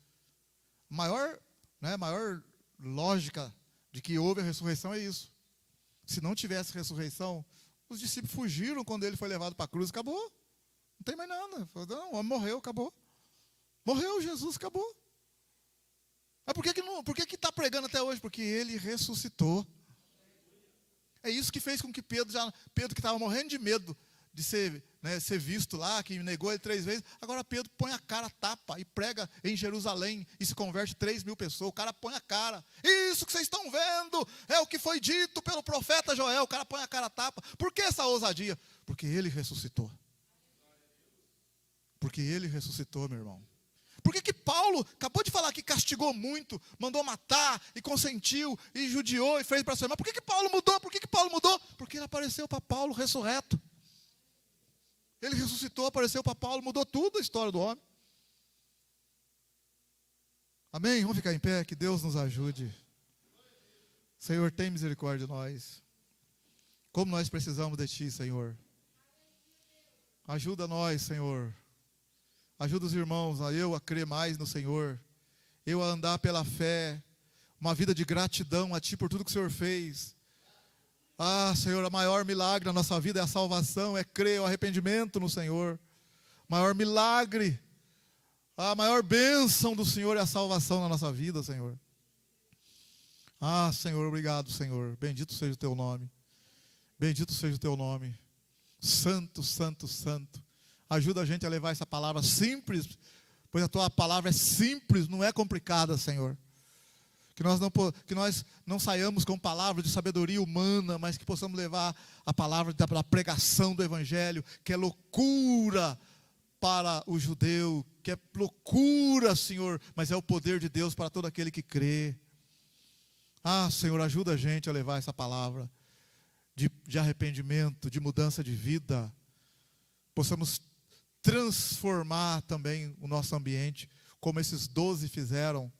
Maior lógica de que houve a ressurreição é isso. Se não tivesse ressurreição, os discípulos fugiram quando ele foi levado para a cruz, acabou. Não tem mais nada. Não, o homem morreu, acabou. Morreu Jesus, acabou. Mas por que está pregando até hoje? Porque ele ressuscitou. É isso que fez com que Pedro que estava morrendo de medo de ser visto lá, que negou ele 3 vezes, agora Pedro põe a cara, tapa e prega em Jerusalém e se converte 3.000 pessoas. O cara põe a cara. Isso que vocês estão vendo é o que foi dito pelo profeta Joel. O cara põe a cara, tapa. Por que essa ousadia? Porque ele ressuscitou. Porque ele ressuscitou, meu irmão. Por que Paulo acabou de falar que castigou muito, mandou matar e consentiu e judiou e fez para ser? Mas por que Paulo mudou? Por que Paulo mudou? Porque ele apareceu para Paulo ressurreto. Ele ressuscitou, apareceu para Paulo, mudou tudo a história do homem. Amém? Vamos ficar em pé, que Deus nos ajude. Senhor, tem misericórdia de nós. Como nós precisamos de Ti, Senhor. Ajuda nós, Senhor. Ajuda os irmãos a crer mais no Senhor, eu a andar pela fé, uma vida de gratidão a Ti por tudo que o Senhor fez. Ah, Senhor, o maior milagre na nossa vida é a salvação, é crer, o arrependimento no Senhor. O maior milagre, a maior bênção do Senhor é a salvação na nossa vida, Senhor. Ah, Senhor, obrigado, Senhor. Bendito seja o Teu nome. Bendito seja o Teu nome. Santo, santo, santo. Ajuda a gente a levar essa palavra simples, pois a Tua palavra é simples, não é complicada, Senhor. Que nós não saiamos com palavras de sabedoria humana, mas que possamos levar a palavra da pregação do Evangelho, que é loucura para o judeu, que é loucura, Senhor, mas é o poder de Deus para todo aquele que crê. Ah, Senhor, ajuda a gente a levar essa palavra de arrependimento, de mudança de vida. Possamos transformar também o nosso ambiente, como esses 12 fizeram,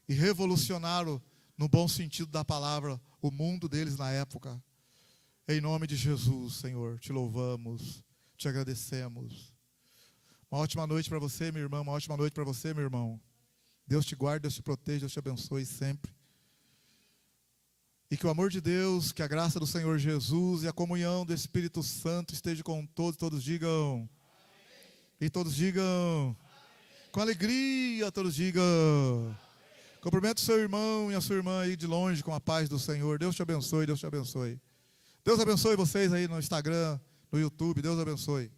e revolucionaram, no bom sentido da palavra, o mundo deles na época. Em nome de Jesus, Senhor, Te louvamos, Te agradecemos. Uma ótima noite para você, minha irmã, uma ótima noite para você, meu irmão. Deus te guarde, Deus te proteja, Deus te abençoe sempre. E que o amor de Deus, que a graça do Senhor Jesus e a comunhão do Espírito Santo esteja com todos digam. E todos digam. Com alegria, todos digam. Cumprimento o seu irmão e a sua irmã aí de longe com a paz do Senhor. Deus te abençoe, Deus te abençoe. Deus abençoe vocês aí no Instagram, no YouTube. Deus abençoe.